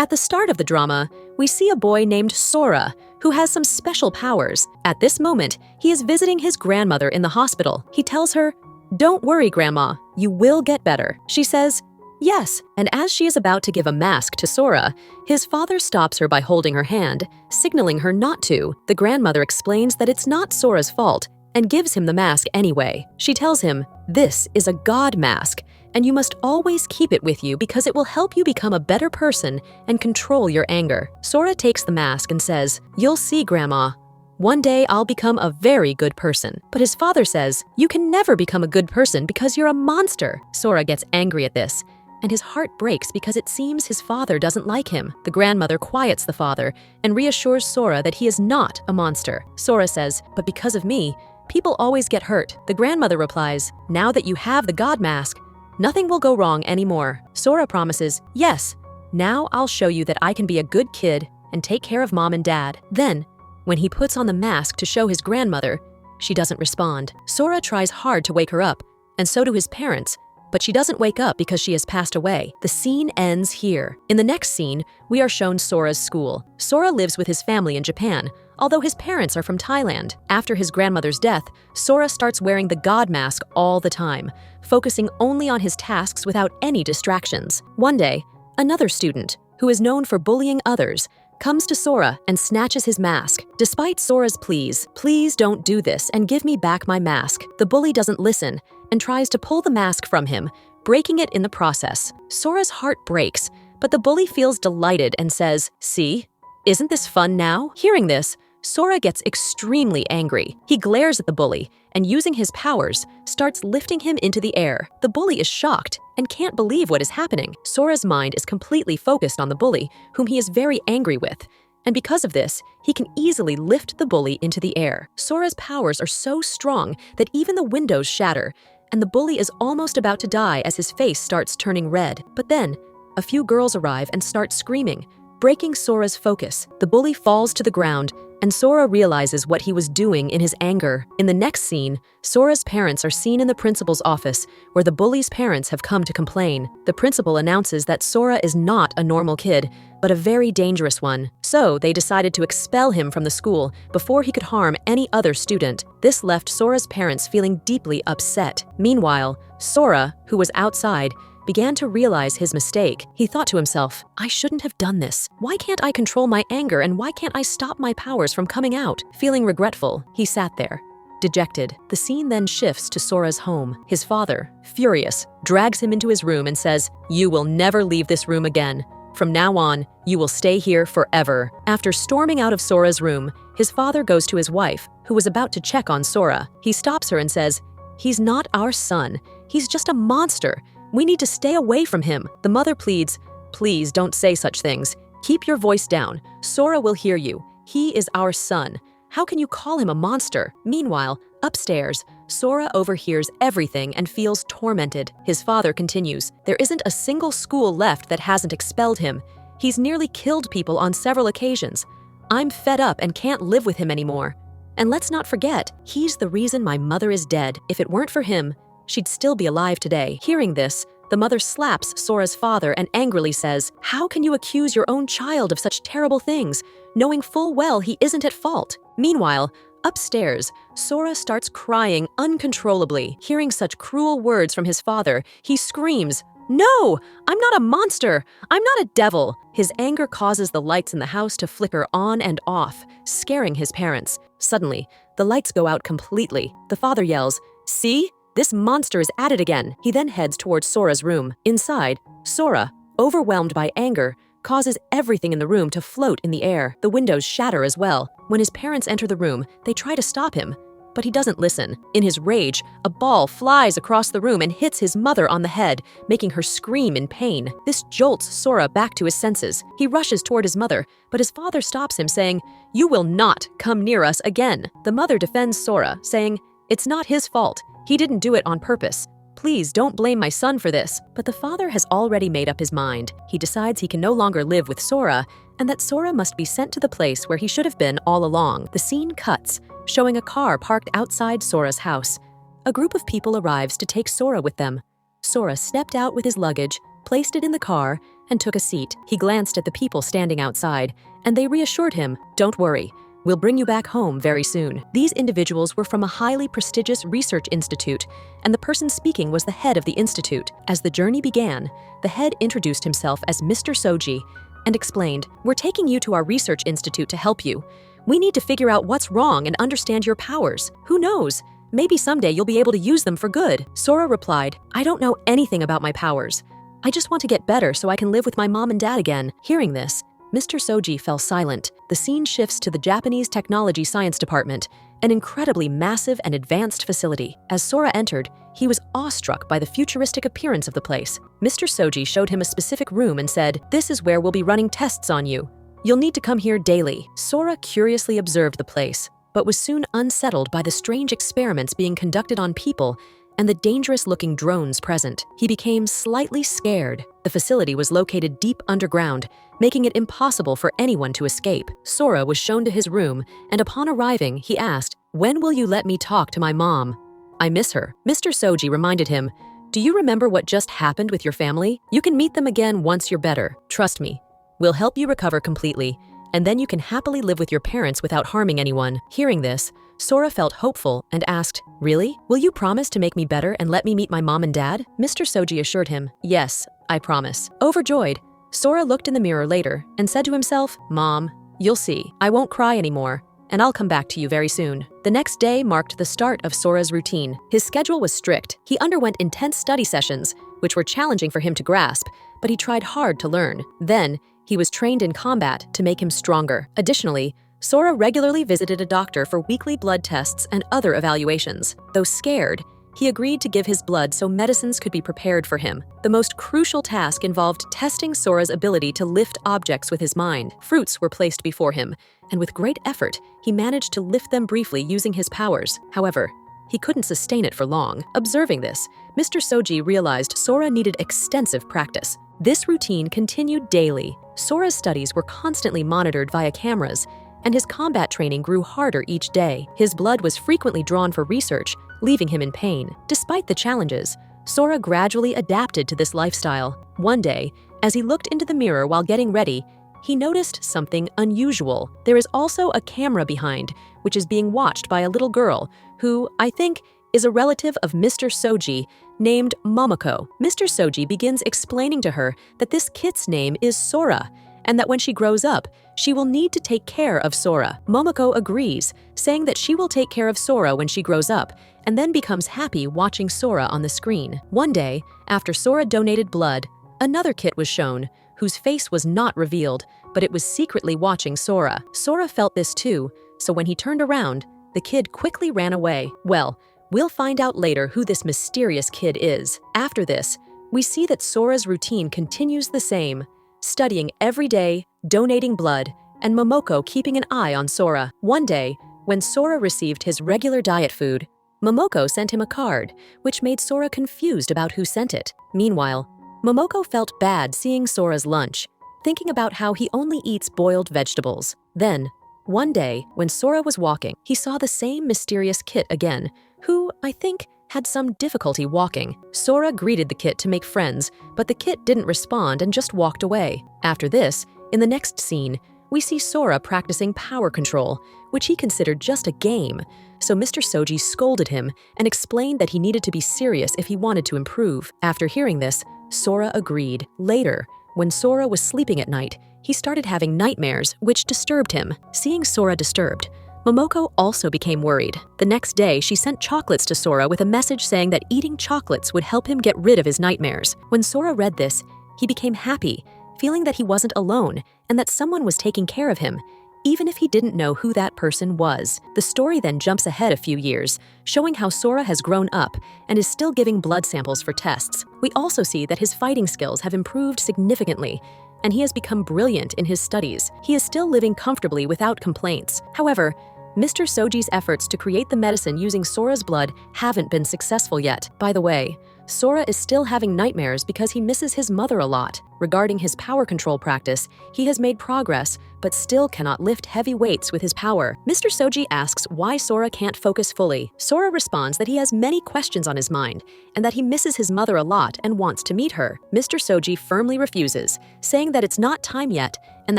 At the start of the drama, we see a boy named Sora, who has some special powers. At this moment, he is visiting his grandmother in the hospital. He tells her, "Don't worry, Grandma, you will get better." She says, "Yes," and as she is about to give a mask to Sora, his father stops her by holding her hand, signaling her not to. The grandmother explains that it's not Sora's fault and gives him the mask anyway. She tells him, "This is a God mask, and you must always keep it with you because it will help you become a better person and control your anger." Sora takes the mask and says, "You'll see, Grandma. One day I'll become a very good person." But his father says, "You can never become a good person because you're a monster." Sora gets angry at this, and his heart breaks because it seems his father doesn't like him. The grandmother quiets the father and reassures Sora that he is not a monster. Sora says, "But because of me, people always get hurt." The grandmother replies, "Now that you have the God mask, nothing will go wrong anymore." Sora promises, "Yes, now I'll show you that I can be a good kid and take care of Mom and Dad." Then, when he puts on the mask to show his grandmother, she doesn't respond. Sora tries hard to wake her up, and so do his parents, but she doesn't wake up because she has passed away. The scene ends here. In the next scene, we are shown Sora's school. Sora lives with his family in Japan, although his parents are from Thailand. After his grandmother's death, Sora starts wearing the God mask all the time, focusing only on his tasks without any distractions. One day, another student, who is known for bullying others, comes to Sora and snatches his mask. Despite Sora's pleas, "Please don't do this and give me back my mask," the bully doesn't listen and tries to pull the mask from him, breaking it in the process. Sora's heart breaks, but the bully feels delighted and says, "See? Isn't this fun now?" Hearing this, Sora gets extremely angry. He glares at the bully and, using his powers, starts lifting him into the air. The bully is shocked and can't believe what is happening. Sora's mind is completely focused on the bully, whom he is very angry with, and because of this, he can easily lift the bully into the air. Sora's powers are so strong that even the windows shatter, and the bully is almost about to die as his face starts turning red. But then, a few girls arrive and start screaming, breaking Sora's focus. The bully falls to the ground, and Sora realizes what he was doing in his anger. In the next scene, Sora's parents are seen in the principal's office, where the bully's parents have come to complain. The principal announces that Sora is not a normal kid, but a very dangerous one. So they decided to expel him from the school before he could harm any other student. This left Sora's parents feeling deeply upset. Meanwhile, Sora, who was outside, began to realize his mistake. He thought to himself, "I shouldn't have done this. Why can't I control my anger, and why can't I stop my powers from coming out?" Feeling regretful, he sat there, dejected. The scene then shifts to Sora's home. His father, furious, drags him into his room and says, "You will never leave this room again. From now on, you will stay here forever." After storming out of Sora's room, his father goes to his wife, who was about to check on Sora. He stops her and says, "He's not our son. He's just a monster. We need to stay away from him." The mother pleads, "Please don't say such things. Keep your voice down. Sora will hear you. He is our son. How can you call him a monster?" Meanwhile, upstairs, Sora overhears everything and feels tormented. His father continues, "There isn't a single school left that hasn't expelled him. He's nearly killed people on several occasions. I'm fed up and can't live with him anymore. And let's not forget, he's the reason my mother is dead. If it weren't for him, she'd still be alive today." Hearing this, the mother slaps Sora's father and angrily says, "How can you accuse your own child of such terrible things, knowing full well he isn't at fault?" Meanwhile, upstairs, Sora starts crying uncontrollably. Hearing such cruel words from his father, he screams, "No! I'm not a monster! I'm not a devil!" His anger causes the lights in the house to flicker on and off, scaring his parents. Suddenly, the lights go out completely. The father yells, "See? This monster is at it again." He then heads towards Sora's room. Inside, Sora, overwhelmed by anger, causes everything in the room to float in the air. The windows shatter as well. When his parents enter the room, they try to stop him, but he doesn't listen. In his rage, a ball flies across the room and hits his mother on the head, making her scream in pain. This jolts Sora back to his senses. He rushes toward his mother, but his father stops him, saying, "You will not come near us again." The mother defends Sora, saying, "It's not his fault. He didn't do it on purpose. Please don't blame my son for this." But the father has already made up his mind. He decides he can no longer live with Sora, and that Sora must be sent to the place where he should have been all along. The scene cuts, showing a car parked outside Sora's house. A group of people arrives to take Sora with them. Sora stepped out with his luggage, placed it in the car, and took a seat. He glanced at the people standing outside, and they reassured him, "Don't worry. We'll bring you back home very soon." These individuals were from a highly prestigious research institute, and the person speaking was the head of the institute. As the journey began, the head introduced himself as Mr. Soji and explained, "We're taking you to our research institute to help you. We need to figure out what's wrong and understand your powers. Who knows? Maybe someday you'll be able to use them for good." Sora replied, "I don't know anything about my powers. I just want to get better so I can live with my mom and dad again." Hearing this, Mr. Soji fell silent. The scene shifts to the Japanese Technology Science Department, an incredibly massive and advanced facility. As Sora entered, he was awestruck by the futuristic appearance of the place. Mr. Soji showed him a specific room and said, "This is where we'll be running tests on you. You'll need to come here daily." Sora curiously observed the place, but was soon unsettled by the strange experiments being conducted on people and the dangerous-looking drones present. He became slightly scared. The facility was located deep underground, making it impossible for anyone to escape. Sora was shown to his room, and upon arriving, he asked, "When will you let me talk to my mom? I miss her." Mr. Soji reminded him, "Do you remember what just happened with your family? You can meet them again once you're better. Trust me. We'll help you recover completely, and then you can happily live with your parents without harming anyone." Hearing this, Sora felt hopeful and asked, "Really? Will you promise to make me better and let me meet my mom and dad?" Mr. Soji assured him, "Yes, I promise." Overjoyed, Sora looked in the mirror later and said to himself, "Mom, you'll see. I won't cry anymore, and I'll come back to you very soon." The next day marked the start of Sora's routine. His schedule was strict. He underwent intense study sessions, which were challenging for him to grasp, but he tried hard to learn. Then, he was trained in combat to make him stronger. Additionally, Sora regularly visited a doctor for weekly blood tests and other evaluations. Though scared, he agreed to give his blood so medicines could be prepared for him. The most crucial task involved testing Sora's ability to lift objects with his mind. Fruits were placed before him, and with great effort, he managed to lift them briefly using his powers. However, he couldn't sustain it for long. Observing this, Mr. Soji realized Sora needed extensive practice. This routine continued daily. Sora's studies were constantly monitored via cameras, and his combat training grew harder each day. His blood was frequently drawn for research, leaving him in pain. Despite the challenges, Sora gradually adapted to this lifestyle. One day, as he looked into the mirror while getting ready, he noticed something unusual. There is also a camera behind, which is being watched by a little girl who, I think, is a relative of Mr. Soji named Momoko. Mr. Soji begins explaining to her that this kit's name is Sora, and that when she grows up, she will need to take care of Sora. Momoko agrees, saying that she will take care of Sora when she grows up, and then becomes happy watching Sora on the screen. One day, after Sora donated blood, another kit was shown, whose face was not revealed, but it was secretly watching Sora. Sora felt this too, so when he turned around, the kid quickly ran away. Well, we'll find out later who this mysterious kid is. After this, we see that Sora's routine continues the same, studying every day, donating blood, and Momoko keeping an eye on Sora. One day, when Sora received his regular diet food, Momoko sent him a card, which made Sora confused about who sent it. Meanwhile, Momoko felt bad seeing Sora's lunch, thinking about how he only eats boiled vegetables. Then, one day, when Sora was walking, he saw the same mysterious kit again, who, I think, had some difficulty walking. Sora greeted the kit to make friends, but the kit didn't respond and just walked away. After this, in the next scene, we see Sora practicing power control, which he considered just a game. So Mr. Soji scolded him and explained that he needed to be serious if he wanted to improve. After hearing this, Sora agreed. Later, when Sora was sleeping at night, he started having nightmares, which disturbed him. Seeing Sora disturbed, Momoko also became worried. The next day, she sent chocolates to Sora with a message saying that eating chocolates would help him get rid of his nightmares. When Sora read this, he became happy, feeling that he wasn't alone and that someone was taking care of him, even if he didn't know who that person was. The story then jumps ahead a few years, showing how Sora has grown up and is still giving blood samples for tests. We also see that his fighting skills have improved significantly, and he has become brilliant in his studies. He is still living comfortably without complaints. However, Mr. Soji's efforts to create the medicine using Sora's blood haven't been successful yet. By the way, Sora is still having nightmares because he misses his mother a lot. Regarding his power control practice, he has made progress, but still cannot lift heavy weights with his power. Mr. Soji asks why Sora can't focus fully. Sora responds that he has many questions on his mind, and that he misses his mother a lot and wants to meet her. Mr. Soji firmly refuses, saying that it's not time yet, and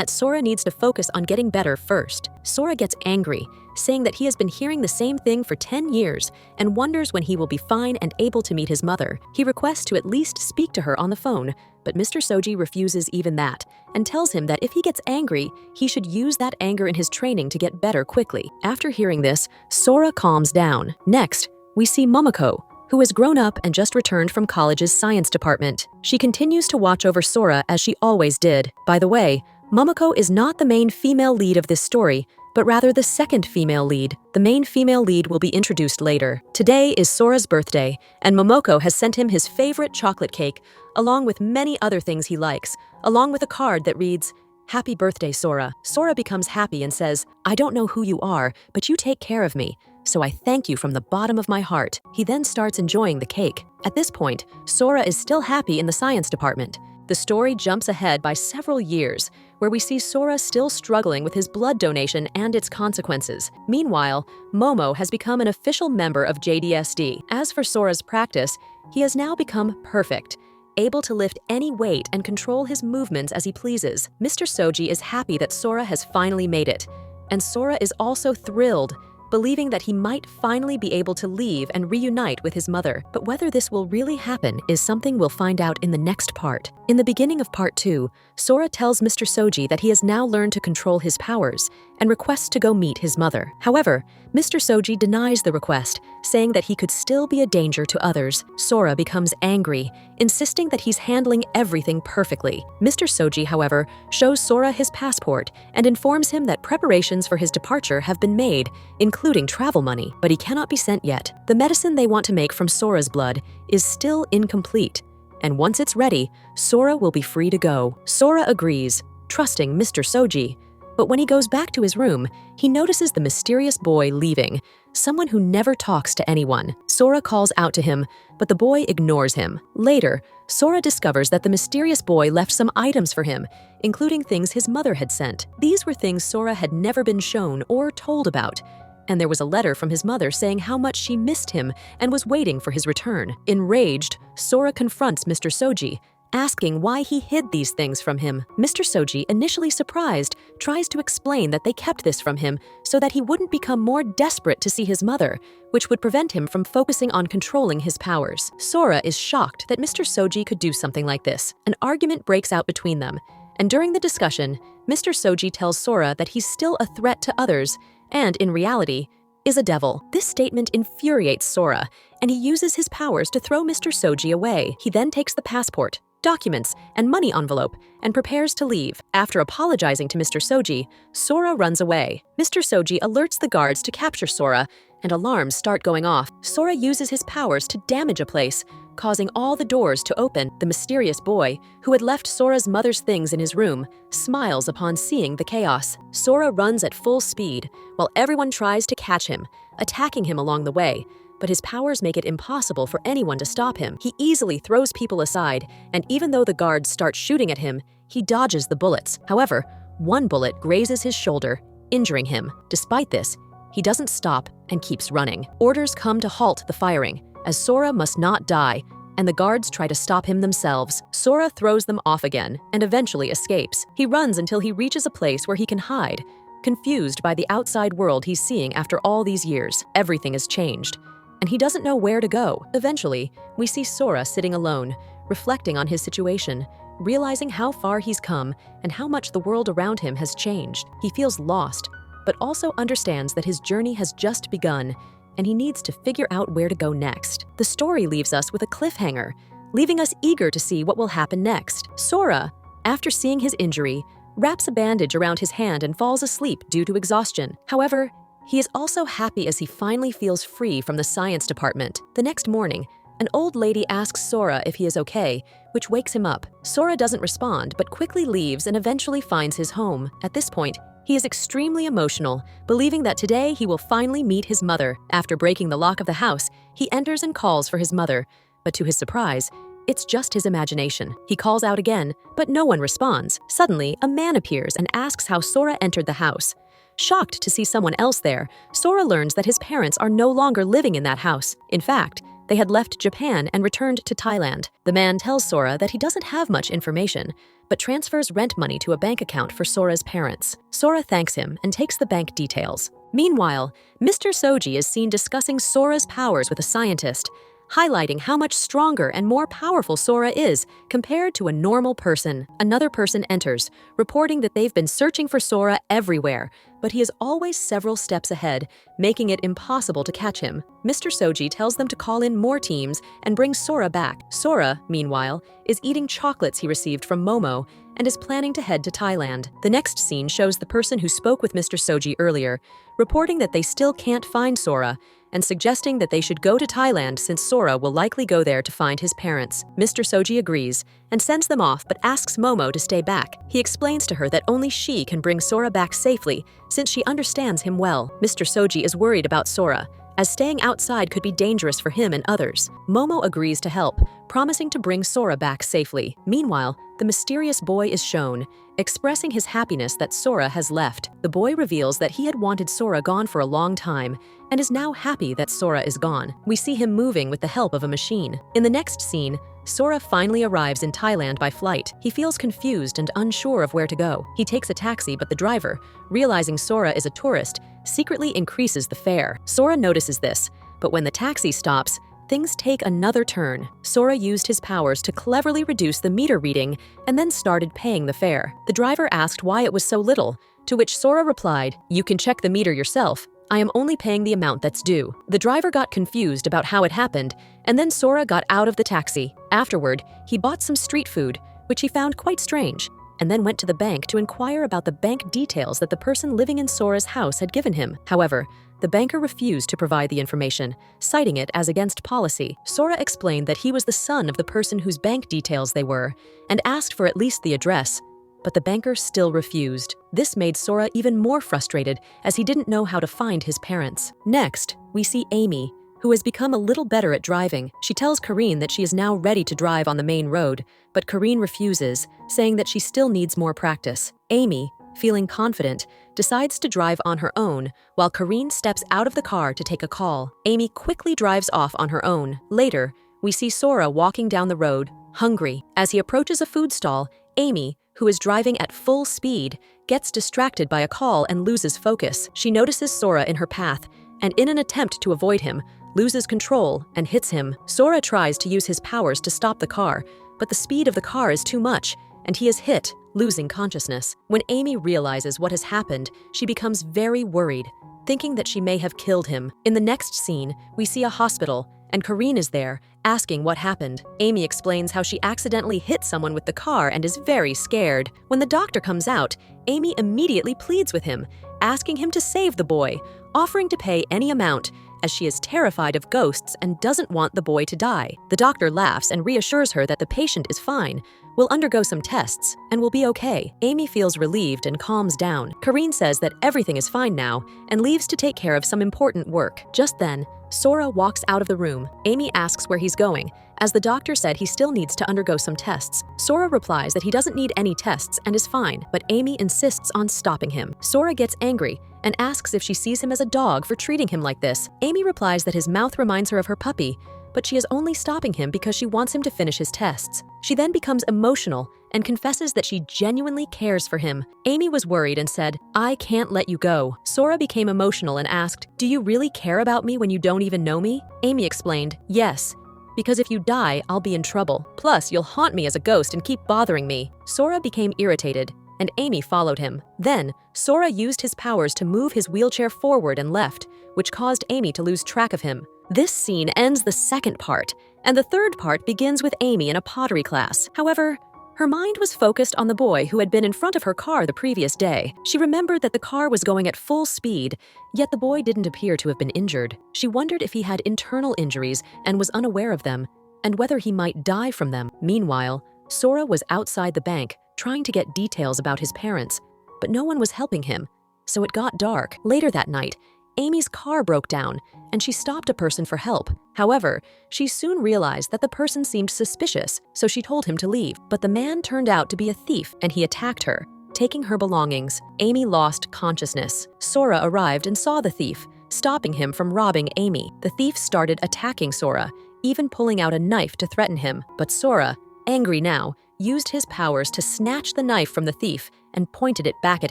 that Sora needs to focus on getting better first. Sora gets angry, saying that he has been hearing the same thing for 10 years and wonders when he will be fine and able to meet his mother. He requests to at least speak to her on the phone, but Mr. Soji refuses even that and tells him that if he gets angry, he should use that anger in his training to get better quickly. After hearing this, Sora calms down. Next, we see Momoko, who has grown up and just returned from college's science department. She continues to watch over Sora as she always did. By the way, Momoko is not the main female lead of this story, but rather the second female lead. The main female lead will be introduced later. Today is Sora's birthday, and Momoko has sent him his favorite chocolate cake, along with many other things he likes, along with a card that reads, "Happy birthday, Sora." Sora becomes happy and says, "I don't know who you are, but you take care of me, so I thank you from the bottom of my heart." He then starts enjoying the cake. At this point, Sora is still happy in the science department. The story jumps ahead by several years, where we see Sora still struggling with his blood donation and its consequences. Meanwhile, Momo has become an official member of JDSD. As for Sora's practice, he has now become perfect, able to lift any weight and control his movements as he pleases. Mr. Soji is happy that Sora has finally made it, and Sora is also thrilled, believing that he might finally be able to leave and reunite with his mother. But whether this will really happen is something we'll find out in the next part. In the beginning of part 2, Sora tells Mr. Soji that he has now learned to control his powers and requests to go meet his mother. However, Mr. Soji denies the request, saying that he could still be a danger to others. Sora becomes angry, insisting that he's handling everything perfectly. Mr. Soji, however, shows Sora his passport and informs him that preparations for his departure have been made, including travel money, but he cannot be sent yet. The medicine they want to make from Sora's blood is still incomplete, and once it's ready, Sora will be free to go. Sora agrees, trusting Mr. Soji. But when he goes back to his room, he notices the mysterious boy leaving, someone who never talks to anyone. Sora calls out to him, but the boy ignores him. Later, Sora discovers that the mysterious boy left some items for him, including things his mother had sent. These were things Sora had never been shown or told about, and there was a letter from his mother saying how much she missed him and was waiting for his return. Enraged, Sora confronts Mr. Soji, asking why he hid these things from him. Mr. Soji, initially surprised, tries to explain that they kept this from him so that he wouldn't become more desperate to see his mother, which would prevent him from focusing on controlling his powers. Sora is shocked that Mr. Soji could do something like this. An argument breaks out between them, and during the discussion, Mr. Soji tells Sora that he's still a threat to others and, in reality, is a devil. This statement infuriates Sora, and he uses his powers to throw Mr. Soji away. He then takes the passport, documents, and money envelope and prepares to leave. After apologizing to Mr. Soji, Sora runs away. Mr. Soji alerts the guards to capture Sora, and alarms start going off. Sora uses his powers to damage a place, causing all the doors to open. The mysterious boy, who had left Sora's mother's things in his room, smiles upon seeing the chaos. Sora runs at full speed, while everyone tries to catch him, attacking him along the way. But his powers make it impossible for anyone to stop him. He easily throws people aside, and even though the guards start shooting at him, he dodges the bullets. However, one bullet grazes his shoulder, injuring him. Despite this, he doesn't stop and keeps running. Orders come to halt the firing, as Sora must not die, and the guards try to stop him themselves. Sora throws them off again and eventually escapes. He runs until he reaches a place where he can hide, confused by the outside world he's seeing after all these years. Everything has changed, and he doesn't know where to go. Eventually, we see Sora sitting alone, reflecting on his situation, realizing how far he's come and how much the world around him has changed. He feels lost, but also understands that his journey has just begun, and he needs to figure out where to go next. The story leaves us with a cliffhanger, leaving us eager to see what will happen next. Sora, after seeing his injury, wraps a bandage around his hand and falls asleep due to exhaustion. However, he is also happy as he finally feels free from the science department. The next morning, an old lady asks Sora if he is okay, which wakes him up. Sora doesn't respond, but quickly leaves and eventually finds his home. At this point, he is extremely emotional, believing that today he will finally meet his mother. After breaking the lock of the house, he enters and calls for his mother, But to his surprise, it's just his imagination. He calls out again, but no one responds. Suddenly, a man appears and asks how Sora entered the house. Shocked to see someone else there, Sora learns that his parents are no longer living in that house. In fact, they had left Japan and returned to Thailand. The man tells Sora that he doesn't have much information, but transfers rent money to a bank account for Sora's parents. Sora thanks him and takes the bank details. Meanwhile, Mr. Soji is seen discussing Sora's powers with a scientist, highlighting how much stronger and more powerful Sora is compared to a normal person. Another person enters, reporting that they've been searching for Sora everywhere, but he is always several steps ahead, making it impossible to catch him. Mr. Soji tells them to call in more teams and bring Sora back. Sora, meanwhile, is eating chocolates he received from Momo and is planning to head to Thailand. The next scene shows the person who spoke with Mr. Soji earlier, reporting that they still can't find Sora, and suggesting that they should go to Thailand since Sora will likely go there to find his parents. Mr. Soji agrees and sends them off but asks Momo to stay back. He explains to her that only she can bring Sora back safely since she understands him well. Mr. Soji is worried about Sora, as staying outside could be dangerous for him and others. Momo agrees to help, promising to bring Sora back safely. Meanwhile, the mysterious boy is shown, expressing his happiness that Sora has left. The boy reveals that he had wanted Sora gone for a long time and is now happy that Sora is gone. We see him moving with the help of a machine. In the next scene, Sora finally arrives in Thailand by flight. He feels confused and unsure of where to go. He takes a taxi, but the driver, realizing Sora is a tourist, secretly increases the fare. Sora notices this, but when the taxi stops, things take another turn. Sora used his powers to cleverly reduce the meter reading and then started paying the fare. The driver asked why it was so little, to which Sora replied, "You can check the meter yourself. I am only paying the amount that's due." The driver got confused about how it happened, and then Sora got out of the taxi. Afterward, he bought some street food, which he found quite strange, and then went to the bank to inquire about the bank details that the person living in Sora's house had given him. However, the banker refused to provide the information, citing it as against policy. Sora explained that he was the son of the person whose bank details they were, and asked for at least the address, but the banker still refused. This made Sora even more frustrated, as he didn't know how to find his parents. Next, we see Amy, who has become a little better at driving. She tells Kareen that she is now ready to drive on the main road, but Kareen refuses, saying that she still needs more practice. Amy, feeling confident, decides to drive on her own, while Kareen steps out of the car to take a call. Amy quickly drives off on her own. Later, we see Sora walking down the road, hungry. As he approaches a food stall, Amy, who is driving at full speed, gets distracted by a call and loses focus. She notices Sora in her path, and in an attempt to avoid him, loses control and hits him. Sora tries to use his powers to stop the car, but the speed of the car is too much, and he is hit, losing consciousness. When Amy realizes what has happened, she becomes very worried, thinking that she may have killed him. In the next scene, we see a hospital, and Kareen is there, asking what happened. Amy explains how she accidentally hit someone with the car and is very scared. When the doctor comes out, Amy immediately pleads with him, asking him to save the boy, offering to pay any amount, as she is terrified of ghosts and doesn't want the boy to die. The doctor laughs and reassures her that the patient is fine, will undergo some tests, and will be okay. Amy feels relieved and calms down. Kareen says that everything is fine now and leaves to take care of some important work. Just then, Sora walks out of the room. Amy asks where he's going, as the doctor said he still needs to undergo some tests. Sora replies that he doesn't need any tests and is fine, but Amy insists on stopping him. Sora gets angry and asks if she sees him as a dog for treating him like this. Amy replies that his mouth reminds her of her puppy, but she is only stopping him because she wants him to finish his tests. She then becomes emotional and confesses that she genuinely cares for him. Amy was worried and said, "I can't let you go." Sora became emotional and asked, "Do you really care about me when you don't even know me?" Amy explained, "Yes, because if you die, I'll be in trouble. Plus, you'll haunt me as a ghost and keep bothering me." Sora became irritated, and Amy followed him. Then, Sora used his powers to move his wheelchair forward and left, which caused Amy to lose track of him. This scene ends the second part, and the third part begins with Amy in a pottery class. However, her mind was focused on the boy who had been in front of her car the previous day. She remembered that the car was going at full speed, yet the boy didn't appear to have been injured. She wondered if he had internal injuries and was unaware of them, and whether he might die from them. Meanwhile, Sora was outside the bank, trying to get details about his parents, but no one was helping him, so it got dark. Later that night, Amy's car broke down, and she stopped a person for help. However, she soon realized that the person seemed suspicious, so she told him to leave. But the man turned out to be a thief, and he attacked her, taking her belongings. Amy lost consciousness. Sora arrived and saw the thief, stopping him from robbing Amy. The thief started attacking Sora, even pulling out a knife to threaten him. But Sora, angry now, used his powers to snatch the knife from the thief and pointed it back at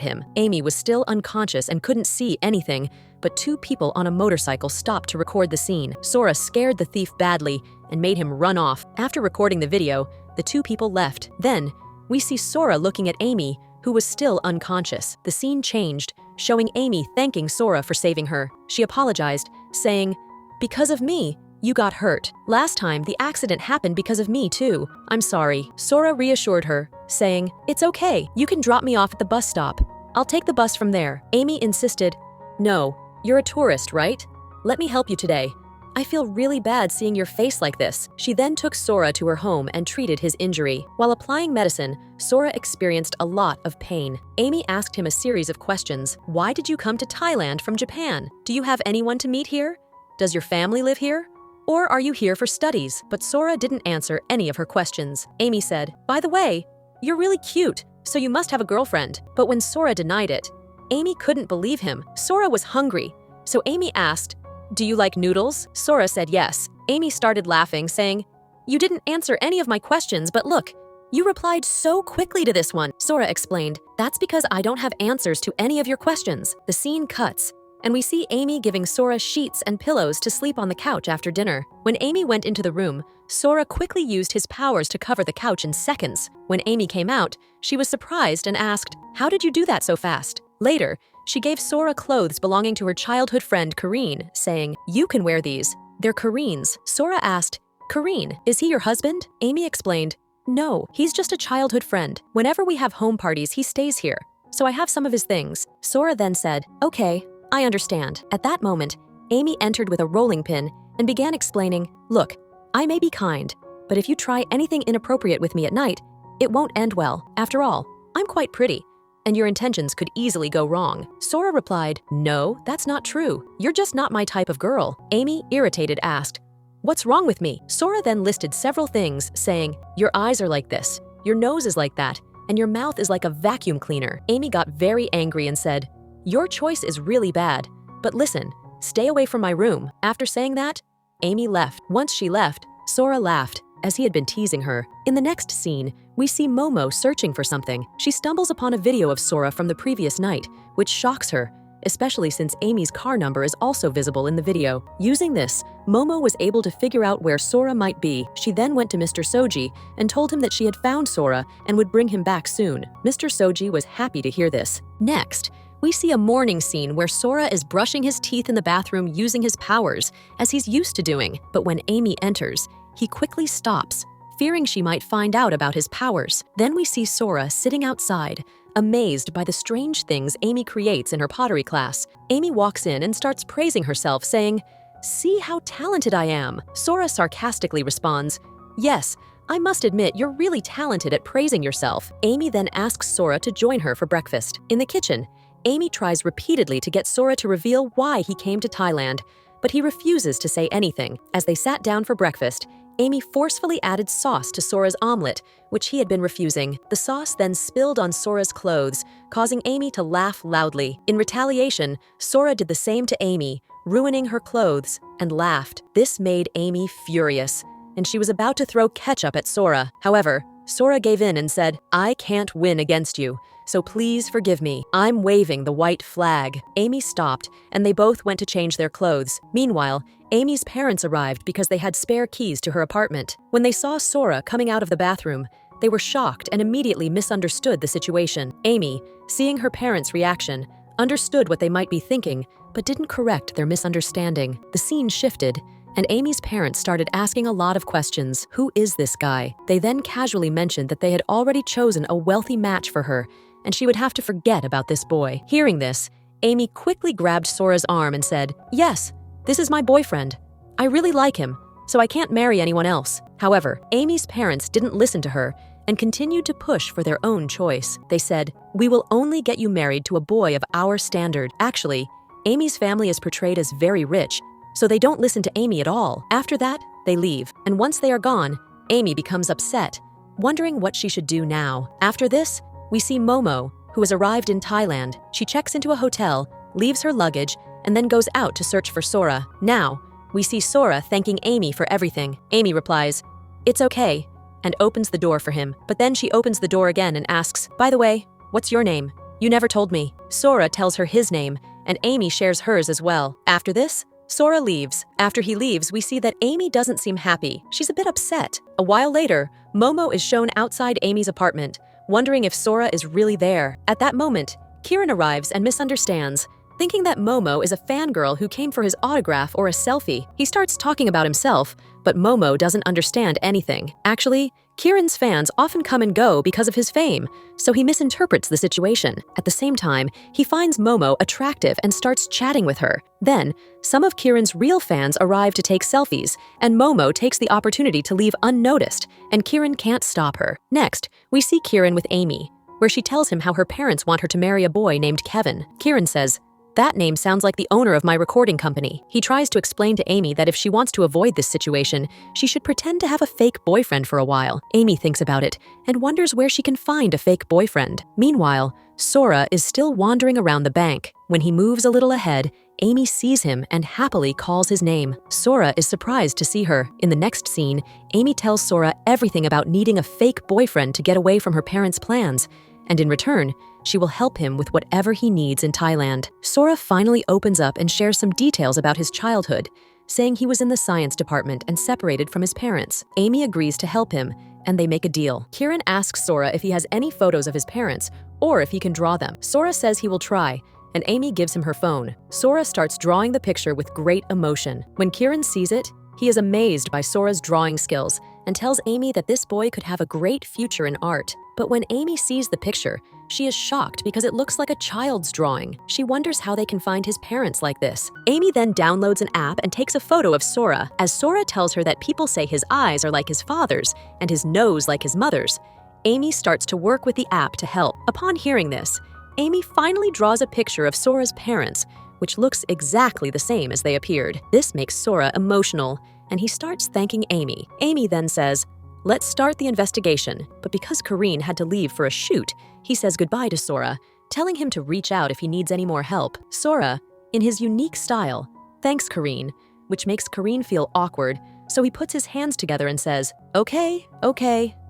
him. Amy was still unconscious and couldn't see anything, but two people on a motorcycle stopped to record the scene. Sora scared the thief badly and made him run off. After recording the video, the two people left. Then, we see Sora looking at Amy, who was still unconscious. The scene changed, showing Amy thanking Sora for saving her. She apologized, saying, "Because of me, you got hurt. Last time, the accident happened because of me too. I'm sorry." Sora reassured her, saying, "It's okay. You can drop me off at the bus stop. I'll take the bus from there." Amy insisted, "No, you're a tourist, right? Let me help you today. I feel really bad seeing your face like this." She then took Sora to her home and treated his injury. While applying medicine, Sora experienced a lot of pain. Amy asked him a series of questions. Why did you come to Thailand from Japan? Do you have anyone to meet here? Does your family live here? Or are you here for studies? But Sora didn't answer any of her questions. Amy said, "By the way, you're really cute, so you must have a girlfriend." But when Sora denied it, Amy couldn't believe him. Sora was hungry, so Amy asked, "Do you like noodles?" Sora said yes. Amy started laughing, saying, "You didn't answer any of my questions, but look, you replied so quickly to this one." Sora explained, "That's because I don't have answers to any of your questions." The scene cuts, and we see Amy giving Sora sheets and pillows to sleep on the couch after dinner. When Amy went into the room, Sora quickly used his powers to cover the couch in seconds. When Amy came out, she was surprised and asked, "How did you do that so fast?" Later, she gave Sora clothes belonging to her childhood friend Kareen, saying, "You can wear these. They're Kareen's." Sora asked, "Kareen, is he your husband?" Amy explained, "No, he's just a childhood friend. Whenever we have home parties, he stays here, so I have some of his things." Sora then said, "Okay, I understand." At that moment, Amy entered with a rolling pin and began explaining, "Look, I may be kind, but if you try anything inappropriate with me at night, it won't end well. After all, I'm quite pretty, and your intentions could easily go wrong." Sora replied, "No, that's not true. You're just not my type of girl." Amy, irritated, asked, "What's wrong with me?" Sora then listed several things, saying, "Your eyes are like this, your nose is like that, and your mouth is like a vacuum cleaner." Amy got very angry and said, "Your choice is really bad, but listen, stay away from my room." After saying that, Amy left. Once she left, Sora laughed, as he had been teasing her. In the next scene, we see Momo searching for something. She stumbles upon a video of Sora from the previous night, which shocks her, especially since Amy's car number is also visible in the video. Using this, Momo was able to figure out where Sora might be. She then went to Mr. Soji and told him that she had found Sora and would bring him back soon. Mr. Soji was happy to hear this. Next, we see a morning scene where Sora is brushing his teeth in the bathroom using his powers, as he's used to doing. But when Amy enters, he quickly stops, fearing she might find out about his powers. Then we see Sora sitting outside, amazed by the strange things Amy creates in her pottery class. Amy walks in and starts praising herself, saying, "See how talented I am." Sora sarcastically responds, "Yes, I must admit you're really talented at praising yourself." Amy then asks Sora to join her for breakfast. In the kitchen, Amy tries repeatedly to get Sora to reveal why he came to Thailand, but he refuses to say anything. As they sat down for breakfast, Amy forcefully added sauce to Sora's omelet, which he had been refusing. The sauce then spilled on Sora's clothes, causing Amy to laugh loudly. In retaliation, Sora did the same to Amy, ruining her clothes, and laughed. This made Amy furious, and she was about to throw ketchup at Sora. However, Sora gave in and said, "I can't win against you, so please forgive me. I'm waving the white flag." Amy stopped, and they both went to change their clothes. Meanwhile, Amy's parents arrived because they had spare keys to her apartment. When they saw Sora coming out of the bathroom, they were shocked and immediately misunderstood the situation. Amy, seeing her parents' reaction, understood what they might be thinking, but didn't correct their misunderstanding. The scene shifted, and Amy's parents started asking a lot of questions. Who is this guy? They then casually mentioned that they had already chosen a wealthy match for her, and she would have to forget about this boy. Hearing this, Amy quickly grabbed Sora's arm and said, "Yes, this is my boyfriend. I really like him, so I can't marry anyone else." However, Amy's parents didn't listen to her and continued to push for their own choice. They said, "We will only get you married to a boy of our standard." Actually, Amy's family is portrayed as very rich, so they don't listen to Amy at all. After that, they leave, and once they are gone, Amy becomes upset, wondering what she should do now. After this, we see Momo, who has arrived in Thailand. She checks into a hotel, leaves her luggage, and then goes out to search for Sora. Now, we see Sora thanking Amy for everything. Amy replies, "It's okay," and opens the door for him. But then she opens the door again and asks, "By the way, what's your name? You never told me." Sora tells her his name, and Amy shares hers as well. After this, Sora leaves. After he leaves, we see that Amy doesn't seem happy. She's a bit upset. A while later, Momo is shown outside Amy's apartment, wondering if Sora is really there. At that moment, Kieran arrives and misunderstands, thinking that Momo is a fangirl who came for his autograph or a selfie. He starts talking about himself, but Momo doesn't understand anything. Actually, Kieran's fans often come and go because of his fame, so he misinterprets the situation. At the same time, he finds Momo attractive and starts chatting with her. Then, some of Kieran's real fans arrive to take selfies, and Momo takes the opportunity to leave unnoticed, and Kieran can't stop her. Next, we see Kieran with Amy, where she tells him how her parents want her to marry a boy named Kevin. Kieran says, "That name sounds like the owner of my recording company." He tries to explain to Amy that if she wants to avoid this situation, she should pretend to have a fake boyfriend for a while. Amy thinks about it and wonders where she can find a fake boyfriend. Meanwhile, Sora is still wandering around the bank. When he moves a little ahead, Amy sees him and happily calls his name. Sora is surprised to see her. In the next scene, Amy tells Sora everything about needing a fake boyfriend to get away from her parents' plans, and in return, she will help him with whatever he needs in Thailand. Sora finally opens up and shares some details about his childhood, saying he was in the science department and separated from his parents. Amy agrees to help him, and they make a deal. Kieran asks Sora if he has any photos of his parents, or if he can draw them. Sora says he will try, and Amy gives him her phone. Sora starts drawing the picture with great emotion. When Kieran sees it, he is amazed by Sora's drawing skills and tells Amy that this boy could have a great future in art. But when Amy sees the picture, she is shocked because it looks like a child's drawing. She wonders how they can find his parents like this. Amy then downloads an app and takes a photo of Sora. As Sora tells her that people say his eyes are like his father's and his nose like his mother's, Amy starts to work with the app to help. Upon hearing this, Amy finally draws a picture of Sora's parents, which looks exactly the same as they appeared. This makes Sora emotional, and he starts thanking Amy. Amy then says, "Let's start the investigation," but because Kareen had to leave for a shoot, he says goodbye to Sora, telling him to reach out if he needs any more help. Sora, in his unique style, thanks Kareen, which makes Kareen feel awkward, so he puts his hands together and says, okay,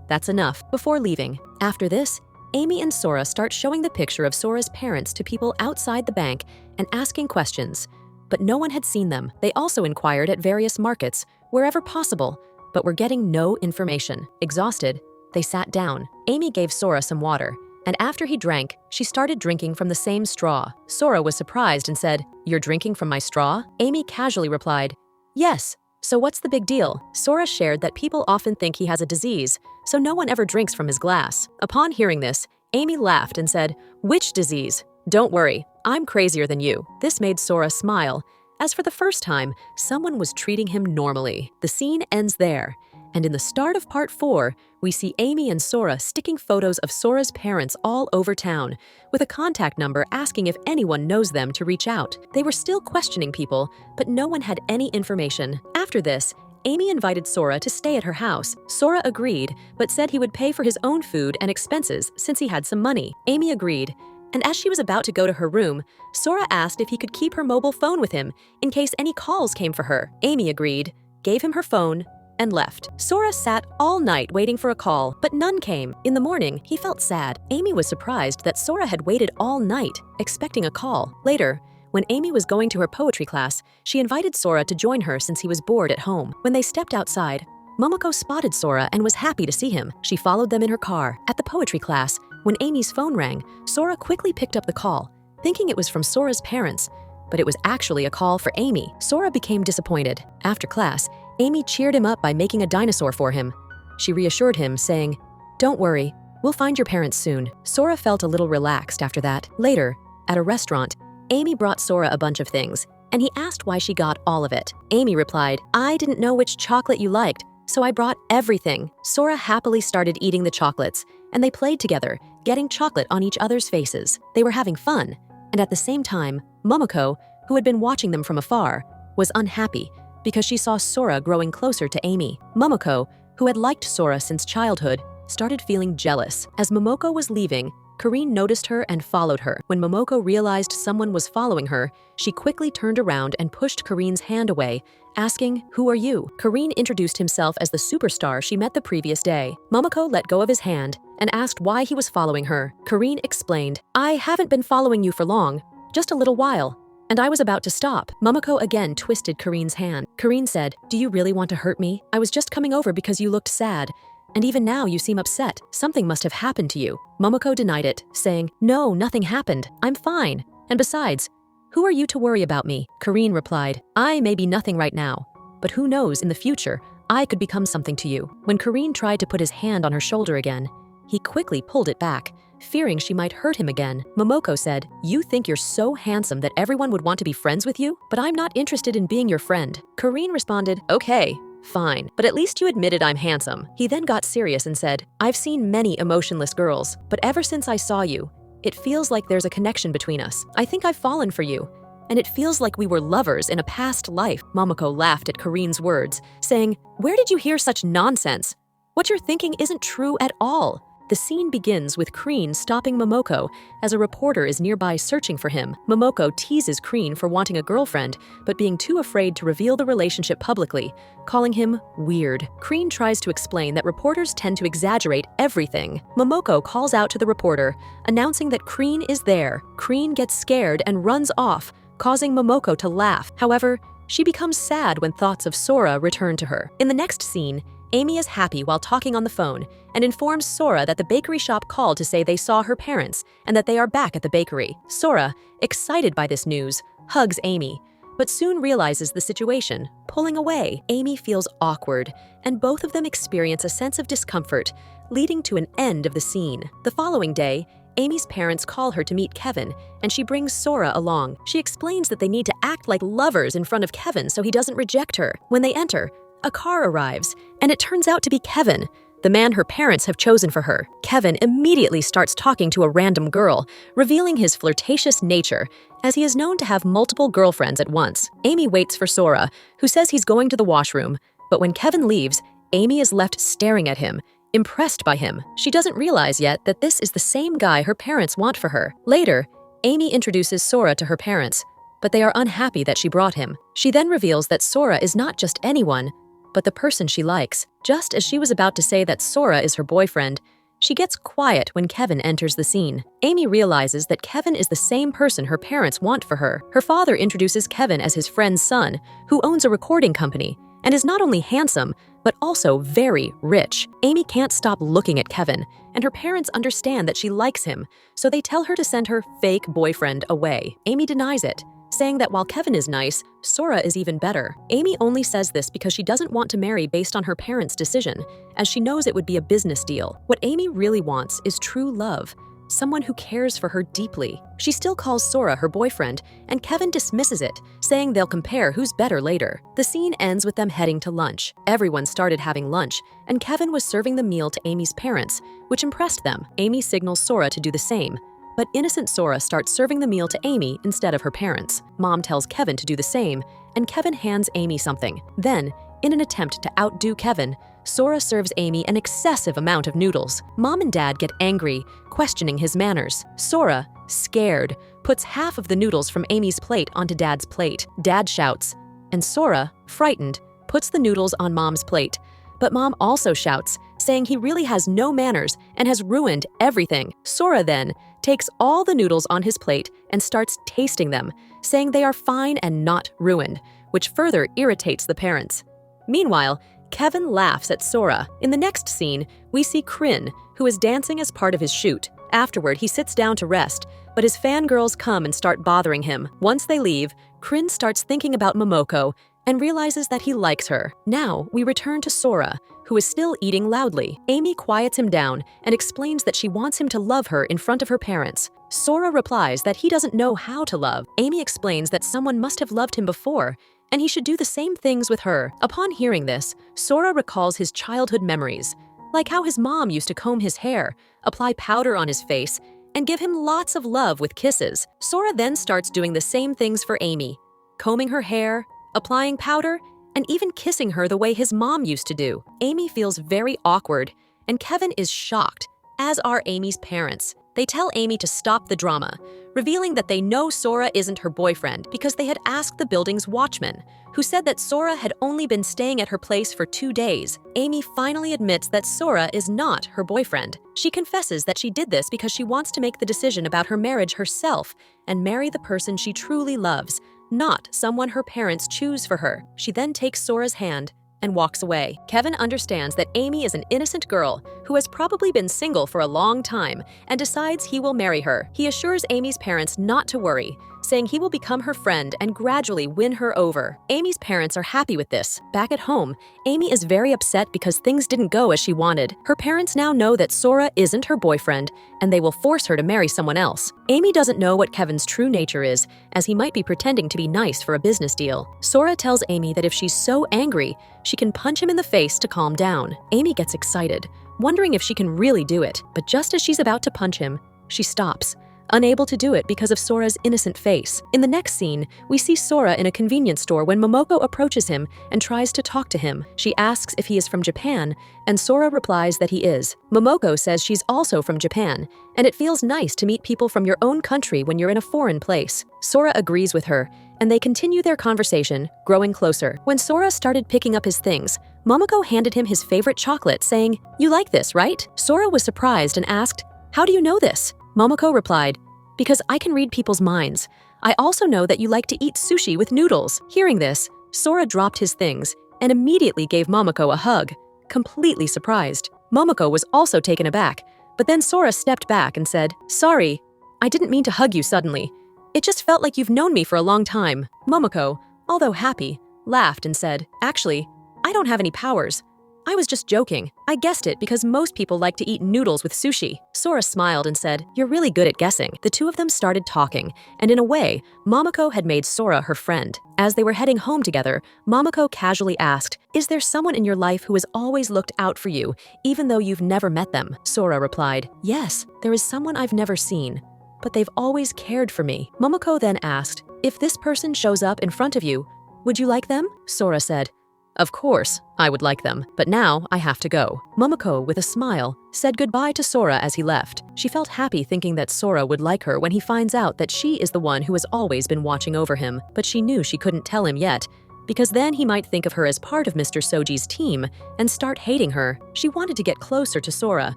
that's enough," before leaving. After this, Amy and Sora start showing the picture of Sora's parents to people outside the bank and asking questions, but no one had seen them. They also inquired at various markets, wherever possible, but were getting no information. Exhausted, they sat down. Amy gave Sora some water, and after he drank, she started drinking from the same straw. Sora was surprised and said, "You're drinking from my straw?" Amy casually replied, "Yes, so what's the big deal?" Sora shared that people often think he has a disease, so no one ever drinks from his glass. Upon hearing this, Amy laughed and said, "Which disease? Don't worry, I'm crazier than you." This made Sora smile, as for the first time, someone was treating him normally. The scene ends there, and in the start of part 4, we see Amy and Sora sticking photos of Sora's parents all over town, with a contact number asking if anyone knows them to reach out. They were still questioning people, but no one had any information. After this, Amy invited Sora to stay at her house. Sora agreed, but said he would pay for his own food and expenses since he had some money. Amy agreed, and as she was about to go to her room, Sora asked if he could keep her mobile phone with him in case any calls came for her. Amy agreed, gave him her phone, and left. Sora sat all night waiting for a call, but none came. In the morning, he felt sad. Amy was surprised that Sora had waited all night, expecting a call. Later, when Amy was going to her poetry class, she invited Sora to join her since he was bored at home. When they stepped outside, Momoko spotted Sora and was happy to see him. She followed them in her car. At the poetry class, when Amy's phone rang, Sora quickly picked up the call, thinking it was from Sora's parents, but it was actually a call for Amy. Sora became disappointed. After class, Amy cheered him up by making a dinosaur for him. She reassured him, saying, "Don't worry, we'll find your parents soon." Sora felt a little relaxed after that. Later, at a restaurant, Amy brought Sora a bunch of things, and he asked why she got all of it. Amy replied, "I didn't know which chocolate you liked, so I brought everything." Sora happily started eating the chocolates, and they played together, getting chocolate on each other's faces. They were having fun, and at the same time, Momoko, who had been watching them from afar, was unhappy because she saw Sora growing closer to Amy. Momoko, who had liked Sora since childhood, started feeling jealous. As Momoko was leaving, Karine noticed her and followed her. When Momoko realized someone was following her, she quickly turned around and pushed Karine's hand away, asking, "Who are you?" Karine introduced himself as the superstar she met the previous day. Momoko let go of his hand and asked why he was following her. Karine explained, "I haven't been following you for long, just a little while, and I was about to stop." Momoko again twisted Karine's hand. Karine said, "Do you really want to hurt me? I was just coming over because you looked sad. And even now you seem upset. Something must have happened to you." Momoko denied it, saying, "No, nothing happened. I'm fine. And besides, who are you to worry about me?" Karine replied, "I may be nothing right now, but who knows, in the future, I could become something to you." When Karine tried to put his hand on her shoulder again, he quickly pulled it back, fearing she might hurt him again. Momoko said, "You think you're so handsome that everyone would want to be friends with you? But I'm not interested in being your friend." Karine responded, "Okay, fine, but at least you admitted I'm handsome." He then got serious and said, "I've seen many emotionless girls, but ever since I saw you, it feels like there's a connection between us. I think I've fallen for you, and it feels like we were lovers in a past life." Momoko laughed at Karine's words, saying, "Where did you hear such nonsense? What you're thinking isn't true at all." The scene begins with Karine stopping Momoko as a reporter is nearby searching for him. Momoko teases Karine for wanting a girlfriend, but being too afraid to reveal the relationship publicly, calling him weird. Karine tries to explain that reporters tend to exaggerate everything. Momoko calls out to the reporter, announcing that Karine is there. Karine gets scared and runs off, causing Momoko to laugh. However, she becomes sad when thoughts of Sora return to her. In the next scene, Amy is happy while talking on the phone and informs Sora that the bakery shop called to say they saw her parents and that they are back at the bakery. Sora, excited by this news, hugs Amy, but soon realizes the situation, pulling away. Amy feels awkward, and both of them experience a sense of discomfort, leading to an end of the scene. The following day, Amy's parents call her to meet Kevin, and she brings Sora along. She explains that they need to act like lovers in front of Kevin so he doesn't reject her. When they enter, a car arrives, and it turns out to be Kevin, the man her parents have chosen for her. Kevin immediately starts talking to a random girl, revealing his flirtatious nature, as he is known to have multiple girlfriends at once. Amy waits for Sora, who says he's going to the washroom, but when Kevin leaves, Amy is left staring at him, impressed by him. She doesn't realize yet that this is the same guy her parents want for her. Later, Amy introduces Sora to her parents, but they are unhappy that she brought him. She then reveals that Sora is not just anyone, but the person she likes. Just as she was about to say that Sora is her boyfriend, she gets quiet when Kevin enters the scene. Amy realizes that Kevin is the same person her parents want for her. Her father introduces Kevin as his friend's son, who owns a recording company, and is not only handsome, but also very rich. Amy can't stop looking at Kevin, and her parents understand that she likes him, so they tell her to send her fake boyfriend away. Amy denies it, saying that while Kevin is nice, Sora is even better. Amy only says this because she doesn't want to marry based on her parents' decision, as she knows it would be a business deal. What Amy really wants is true love, someone who cares for her deeply. She still calls Sora her boyfriend, and Kevin dismisses it, saying they'll compare who's better later. The scene ends with them heading to lunch. Everyone started having lunch, and Kevin was serving the meal to Amy's parents, which impressed them. Amy signals Sora to do the same, but innocent Sora starts serving the meal to Amy instead of her parents. Mom tells Kevin to do the same, and Kevin hands Amy something. Then, in an attempt to outdo Kevin, Sora serves Amy an excessive amount of noodles. Mom and Dad get angry, questioning his manners. Sora, scared, puts half of the noodles from Amy's plate onto Dad's plate. Dad shouts, and Sora, frightened, puts the noodles on Mom's plate. But Mom also shouts, saying he really has no manners and has ruined everything. Sora then takes all the noodles on his plate and starts tasting them, saying they are fine and not ruined, which further irritates the parents. Meanwhile, Kevin laughs at Sora. In the next scene, we see Kryn, who is dancing as part of his shoot. Afterward, he sits down to rest, but his fangirls come and start bothering him. Once they leave, Kryn starts thinking about Momoko and realizes that he likes her. Now, we return to Sora, who is still eating loudly. Amy quiets him down and explains that she wants him to love her in front of her parents. Sora replies that he doesn't know how to love. Amy explains that someone must have loved him before, and he should do the same things with her. Upon hearing this, Sora recalls his childhood memories, like how his mom used to comb his hair, apply powder on his face, and give him lots of love with kisses. Sora then starts doing the same things for Amy, combing her hair, applying powder, and even kissing her the way his mom used to do. Amy feels very awkward, and Kevin is shocked, as are Amy's parents. They tell Amy to stop the drama, revealing that they know Sora isn't her boyfriend because they had asked the building's watchman, who said that Sora had only been staying at her place for 2 days. Amy finally admits that Sora is not her boyfriend. She confesses that she did this because she wants to make the decision about her marriage herself and marry the person she truly loves, not someone her parents choose for her. She then takes Sora's hand and walks away. Kevin understands that Amy is an innocent girl who has probably been single for a long time and decides he will marry her. He assures Amy's parents not to worry, saying he will become her friend and gradually win her over. Amy's parents are happy with this. Back at home, Amy is very upset because things didn't go as she wanted. Her parents now know that Sora isn't her boyfriend, and they will force her to marry someone else. Amy doesn't know what Kevin's true nature is, as he might be pretending to be nice for a business deal. Sora tells Amy that if she's so angry, she can punch him in the face to calm down. Amy gets excited, wondering if she can really do it, but just as she's about to punch him, she stops, unable to do it because of Sora's innocent face. In the next scene, we see Sora in a convenience store when Momoko approaches him and tries to talk to him. She asks if he is from Japan, and Sora replies that he is. Momoko says she's also from Japan, and it feels nice to meet people from your own country when you're in a foreign place. Sora agrees with her, and they continue their conversation, growing closer. When Sora started picking up his things, Momoko handed him his favorite chocolate, saying, "You like this, right?" Sora was surprised and asked, "How do you know this?" Momoko replied, "Because I can read people's minds. I also know that you like to eat sushi with noodles." Hearing this, Sora dropped his things and immediately gave Momoko a hug, completely surprised. Momoko was also taken aback, but then Sora stepped back and said, "Sorry, I didn't mean to hug you suddenly. It just felt like you've known me for a long time." Momoko, although happy, laughed and said, "Actually, I don't have any powers. I was just joking. I guessed it because most people like to eat noodles with sushi." Sora smiled and said, "You're really good at guessing." The two of them started talking, and in a way, Momoko had made Sora her friend. As they were heading home together, Momoko casually asked, "Is there someone in your life who has always looked out for you, even though you've never met them?" Sora replied, "Yes, there is someone I've never seen, but they've always cared for me." Momoko then asked, "If this person shows up in front of you, would you like them?" Sora said, "Of course, I would like them, but now I have to go." Momoko, with a smile, said goodbye to Sora as he left. She felt happy thinking that Sora would like her when he finds out that she is the one who has always been watching over him, but she knew she couldn't tell him yet, because then he might think of her as part of Mr. Soji's team and start hating her. She wanted to get closer to Sora,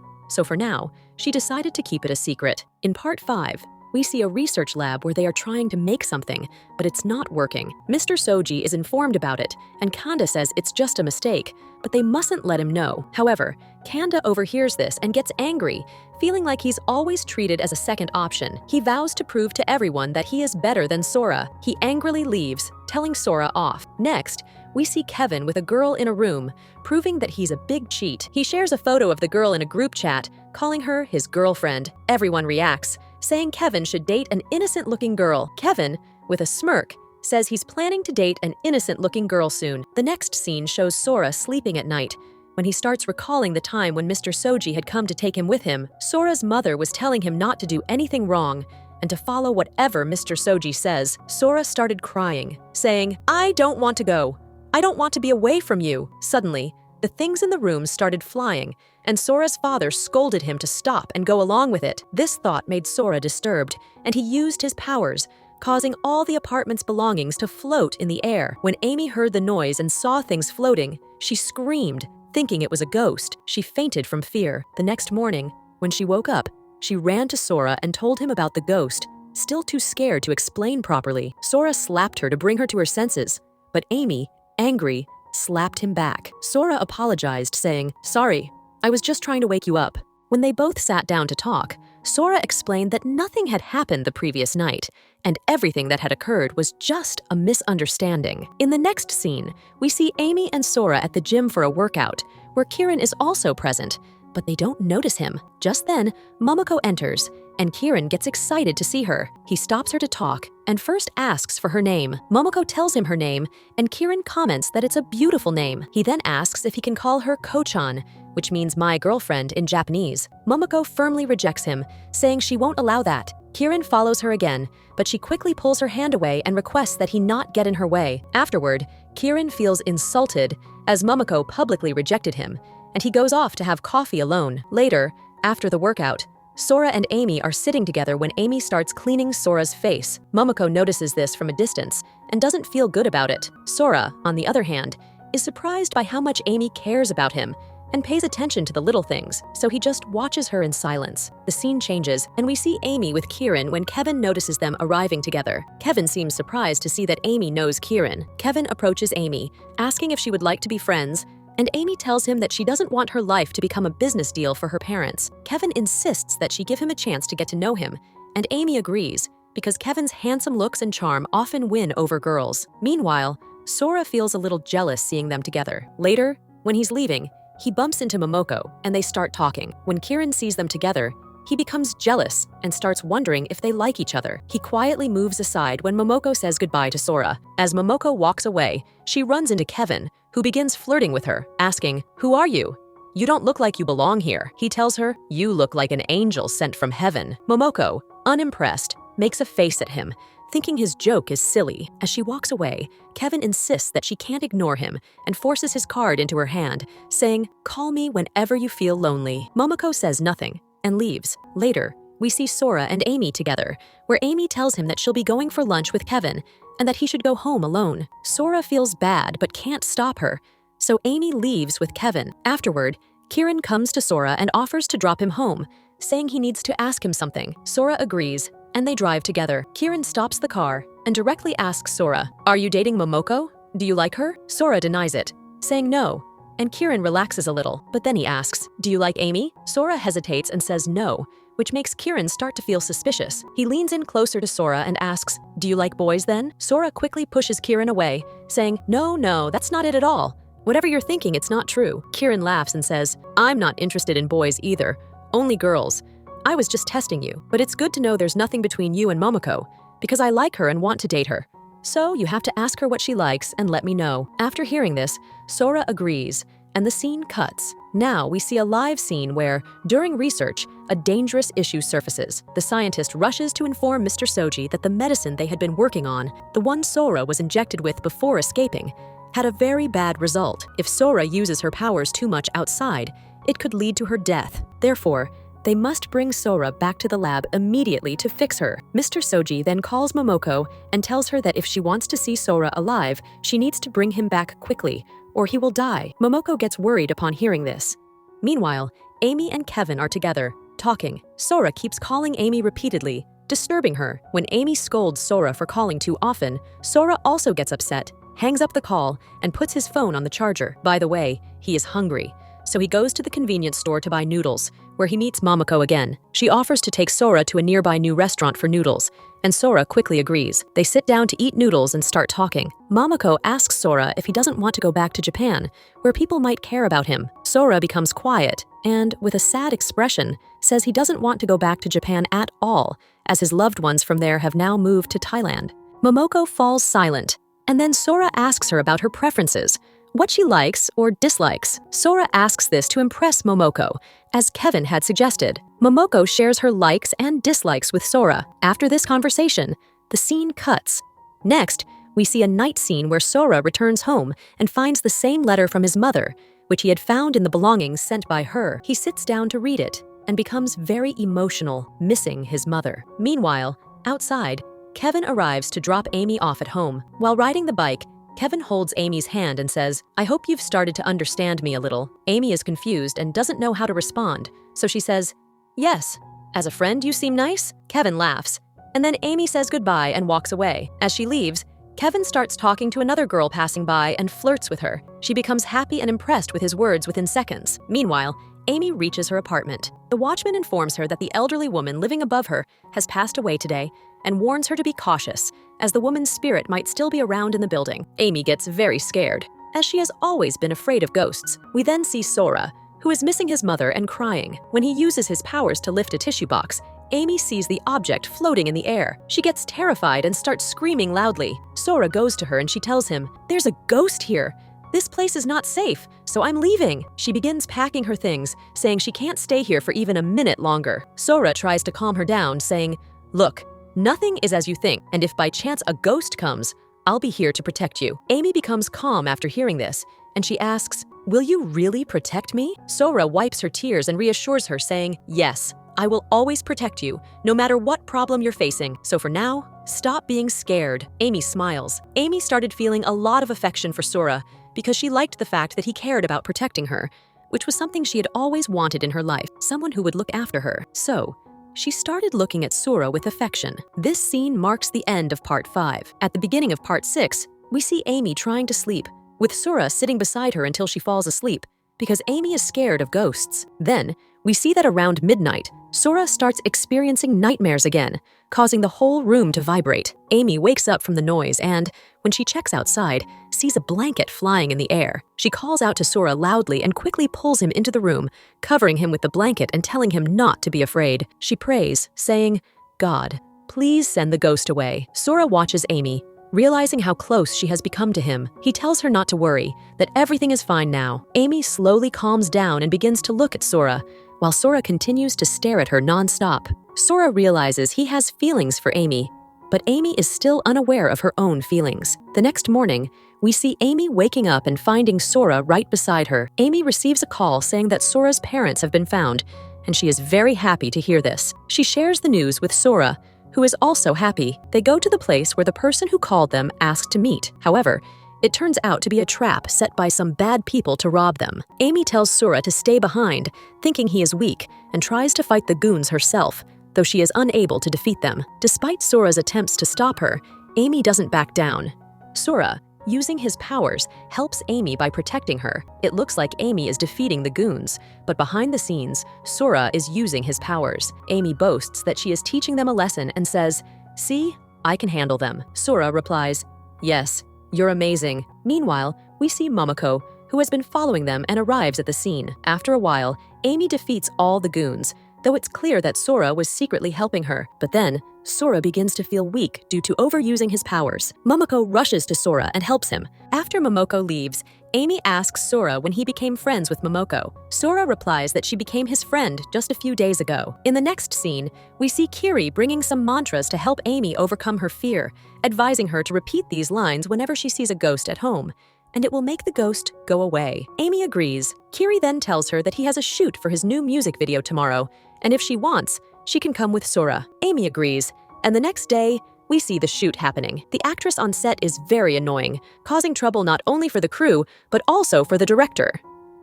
so for now, she decided to keep it a secret. In Part 5, we see a research lab where they are trying to make something, but it's not working. Mr. Soji is informed about it, and Kanda says it's just a mistake, but they mustn't let him know. However, Kanda overhears this and gets angry, feeling like he's always treated as a second option. He vows to prove to everyone that he is better than Sora. He angrily leaves, telling Sora off. Next, we see Kevin with a girl in a room, proving that he's a big cheat. He shares a photo of the girl in a group chat, calling her his girlfriend. Everyone reacts, saying Kevin should date an innocent-looking girl. Kevin, with a smirk, says he's planning to date an innocent-looking girl soon. The next scene shows Sora sleeping at night. When he starts recalling the time when Mr. Soji had come to take him with him, Sora's mother was telling him not to do anything wrong and to follow whatever Mr. Soji says. Sora started crying, saying, "I don't want to go. I don't want to be away from you." Suddenly, the things in the room started flying, and Sora's father scolded him to stop and go along with it. This thought made Sora disturbed, and he used his powers, causing all the apartment's belongings to float in the air. When Amy heard the noise and saw things floating, she screamed, thinking it was a ghost. She fainted from fear. The next morning, when she woke up, she ran to Sora and told him about the ghost, still too scared to explain properly. Sora slapped her to bring her to her senses, but Amy, angry, slapped him back. Sora apologized, saying, "Sorry, I was just trying to wake you up." When they both sat down to talk, Sora explained that nothing had happened the previous night, and everything that had occurred was just a misunderstanding. In the next scene, we see Amy and Sora at the gym for a workout, where Kieran is also present, but they don't notice him. Just then, Momoko enters, and Kieran gets excited to see her. He stops her to talk and first asks for her name. Momoko tells him her name, and Kieran comments that it's a beautiful name. He then asks if he can call her Ko-chan, which means my girlfriend in Japanese. Momoko firmly rejects him, saying she won't allow that. Kieran follows her again, but she quickly pulls her hand away and requests that he not get in her way. Afterward, Kieran feels insulted as Momoko publicly rejected him, and he goes off to have coffee alone. Later, after the workout, Sora and Amy are sitting together when Amy starts cleaning Sora's face. Momoko notices this from a distance and doesn't feel good about it. Sora, on the other hand, is surprised by how much Amy cares about him and pays attention to the little things, so he just watches her in silence. The scene changes, and we see Amy with Kieran when Kevin notices them arriving together. Kevin seems surprised to see that Amy knows Kieran. Kevin approaches Amy, asking if she would like to be friends, and Amy tells him that she doesn't want her life to become a business deal for her parents. Kevin insists that she give him a chance to get to know him, and Amy agrees, because Kevin's handsome looks and charm often win over girls. Meanwhile, Sora feels a little jealous seeing them together. Later, when he's leaving, he bumps into Momoko, and they start talking. When Kieran sees them together, he becomes jealous and starts wondering if they like each other. He quietly moves aside when Momoko says goodbye to Sora. As Momoko walks away, she runs into Kevin, who begins flirting with her, asking, "Who are you? You don't look like you belong here." He tells her, "You look like an angel sent from heaven." Momoko, unimpressed, makes a face at him, thinking his joke is silly. As she walks away, Kevin insists that she can't ignore him and forces his card into her hand, saying, "Call me whenever you feel lonely." Momoko says nothing and leaves. Later, we see Sora and Amy together, where Amy tells him that she'll be going for lunch with Kevin and that he should go home alone. Sora feels bad but can't stop her, so Amy leaves with Kevin. Afterward, Kieran comes to Sora and offers to drop him home, saying he needs to ask him something. Sora agrees, and they drive together. Kieran stops the car and directly asks Sora, "Are you dating Momoko? Do you like her?" Sora denies it, saying no, and Kieran relaxes a little, but then he asks, "Do you like Amy?" Sora hesitates and says no, which makes Kieran start to feel suspicious. He leans in closer to Sora and asks, "Do you like boys then?" Sora quickly pushes Kieran away, saying, No, that's not it at all. Whatever you're thinking, it's not true." Kieran laughs and says, "I'm not interested in boys either, only girls. I was just testing you, but it's good to know there's nothing between you and Momoko, because I like her and want to date her. So you have to ask her what she likes and let me know." After hearing this, Sora agrees, and the scene cuts. Now we see a live scene where, during research, a dangerous issue surfaces. The scientist rushes to inform Mr. Soji that the medicine they had been working on, the one Sora was injected with before escaping, had a very bad result. If Sora uses her powers too much outside, it could lead to her death. Therefore, they must bring Sora back to the lab immediately to fix her. Mr. Soji then calls Momoko and tells her that if she wants to see Sora alive, she needs to bring him back quickly, or he will die. Momoko gets worried upon hearing this. Meanwhile, Amy and Kevin are together, talking. Sora keeps calling Amy repeatedly, disturbing her. When Amy scolds Sora for calling too often, Sora also gets upset, hangs up the call, and puts his phone on the charger. By the way, he is hungry, so he goes to the convenience store to buy noodles, where he meets Momoko again. She offers to take Sora to a nearby new restaurant for noodles, and Sora quickly agrees. They sit down to eat noodles and start talking. Momoko asks Sora if he doesn't want to go back to Japan, where people might care about him. Sora becomes quiet and, with a sad expression, says he doesn't want to go back to Japan at all, as his loved ones from there have now moved to Thailand. Momoko falls silent, and then Sora asks her about her preferences, what she likes or dislikes. Sora asks this to impress Momoko, as Kevin had suggested. Momoko shares her likes and dislikes with Sora. After this conversation, the scene cuts. Next, we see a night scene where Sora returns home and finds the same letter from his mother, which he had found in the belongings sent by her. He sits down to read it and becomes very emotional, missing his mother. Meanwhile, outside, Kevin arrives to drop Amy off at home. While riding the bike, Kevin holds Amy's hand and says, "I hope you've started to understand me a little." Amy is confused and doesn't know how to respond, so she says, "Yes. As a friend, you seem nice." Kevin laughs, and then Amy says goodbye and walks away. As she leaves, Kevin starts talking to another girl passing by and flirts with her. She becomes happy and impressed with his words within seconds. Meanwhile, Amy reaches her apartment. The watchman informs her that the elderly woman living above her has passed away today and warns her to be cautious, as the woman's spirit might still be around in the building. Amy gets very scared, as she has always been afraid of ghosts. We then see Sora, who is missing his mother and crying. When he uses his powers to lift a tissue box, Amy sees the object floating in the air. She gets terrified and starts screaming loudly. Sora goes to her and she tells him, "There's a ghost here. This place is not safe. so I'm leaving. She begins packing her things, saying she can't stay here for even a minute longer. Sora tries to calm her down, saying, "Look, nothing is as you think, and if by chance a ghost comes, I'll be here to protect you." Amy becomes calm after hearing this, and she asks, "Will you really protect me?" Sora wipes her tears and reassures her, saying, "Yes, I will always protect you, no matter what problem you're facing. So for now, stop being scared." Amy smiles. Amy started feeling a lot of affection for Sora because she liked the fact that he cared about protecting her, which was something she had always wanted in her life, someone who would look after her. So, she started looking at Sora with affection. This scene marks the end of Part 5. At the beginning of Part 6, we see Amy trying to sleep, with Sora sitting beside her until she falls asleep, because Amy is scared of ghosts. Then, we see that around midnight, Sora starts experiencing nightmares again, causing the whole room to vibrate. Amy wakes up from the noise and, when she checks outside, sees a blanket flying in the air. She calls out to Sora loudly and quickly pulls him into the room, covering him with the blanket and telling him not to be afraid. She prays, saying, "God, please send the ghost away." Sora watches Amy, realizing how close she has become to him. He tells her not to worry, that everything is fine now. Amy slowly calms down and begins to look at Sora, while Sora continues to stare at her non-stop. Sora realizes he has feelings for Amy, but Amy is still unaware of her own feelings. The next morning, we see Amy waking up and finding Sora right beside her. Amy receives a call saying that Sora's parents have been found, and she is very happy to hear this. She shares the news with Sora, who is also happy. They go to the place where the person who called them asked to meet. However, it turns out to be a trap set by some bad people to rob them. Amy tells Sora to stay behind, thinking he is weak, and tries to fight the goons herself, though she is unable to defeat them. Despite Sora's attempts to stop her, Amy doesn't back down. Sora, using his powers, helps Amy by protecting her. It looks like Amy is defeating the goons, but behind the scenes, Sora is using his powers. Amy boasts that she is teaching them a lesson and says, "See, I can handle them." Sora replies, "Yes, you're amazing." Meanwhile, we see Momoko, who has been following them and arrives at the scene. After a while, Amy defeats all the goons, though it's clear that Sora was secretly helping her. But then, Sora begins to feel weak due to overusing his powers. Momoko rushes to Sora and helps him. After Momoko leaves, Amy asks Sora when he became friends with Momoko. Sora replies that she became his friend just a few days ago. In the next scene, we see Kiri bringing some mantras to help Amy overcome her fear, advising her to repeat these lines whenever she sees a ghost at home, and it will make the ghost go away. Amy agrees. Kiri then tells her that he has a shoot for his new music video tomorrow, and if she wants, she can come with Sora. Amy agrees, and the next day, we see the shoot happening. The actress on set is very annoying, causing trouble not only for the crew, but also for the director.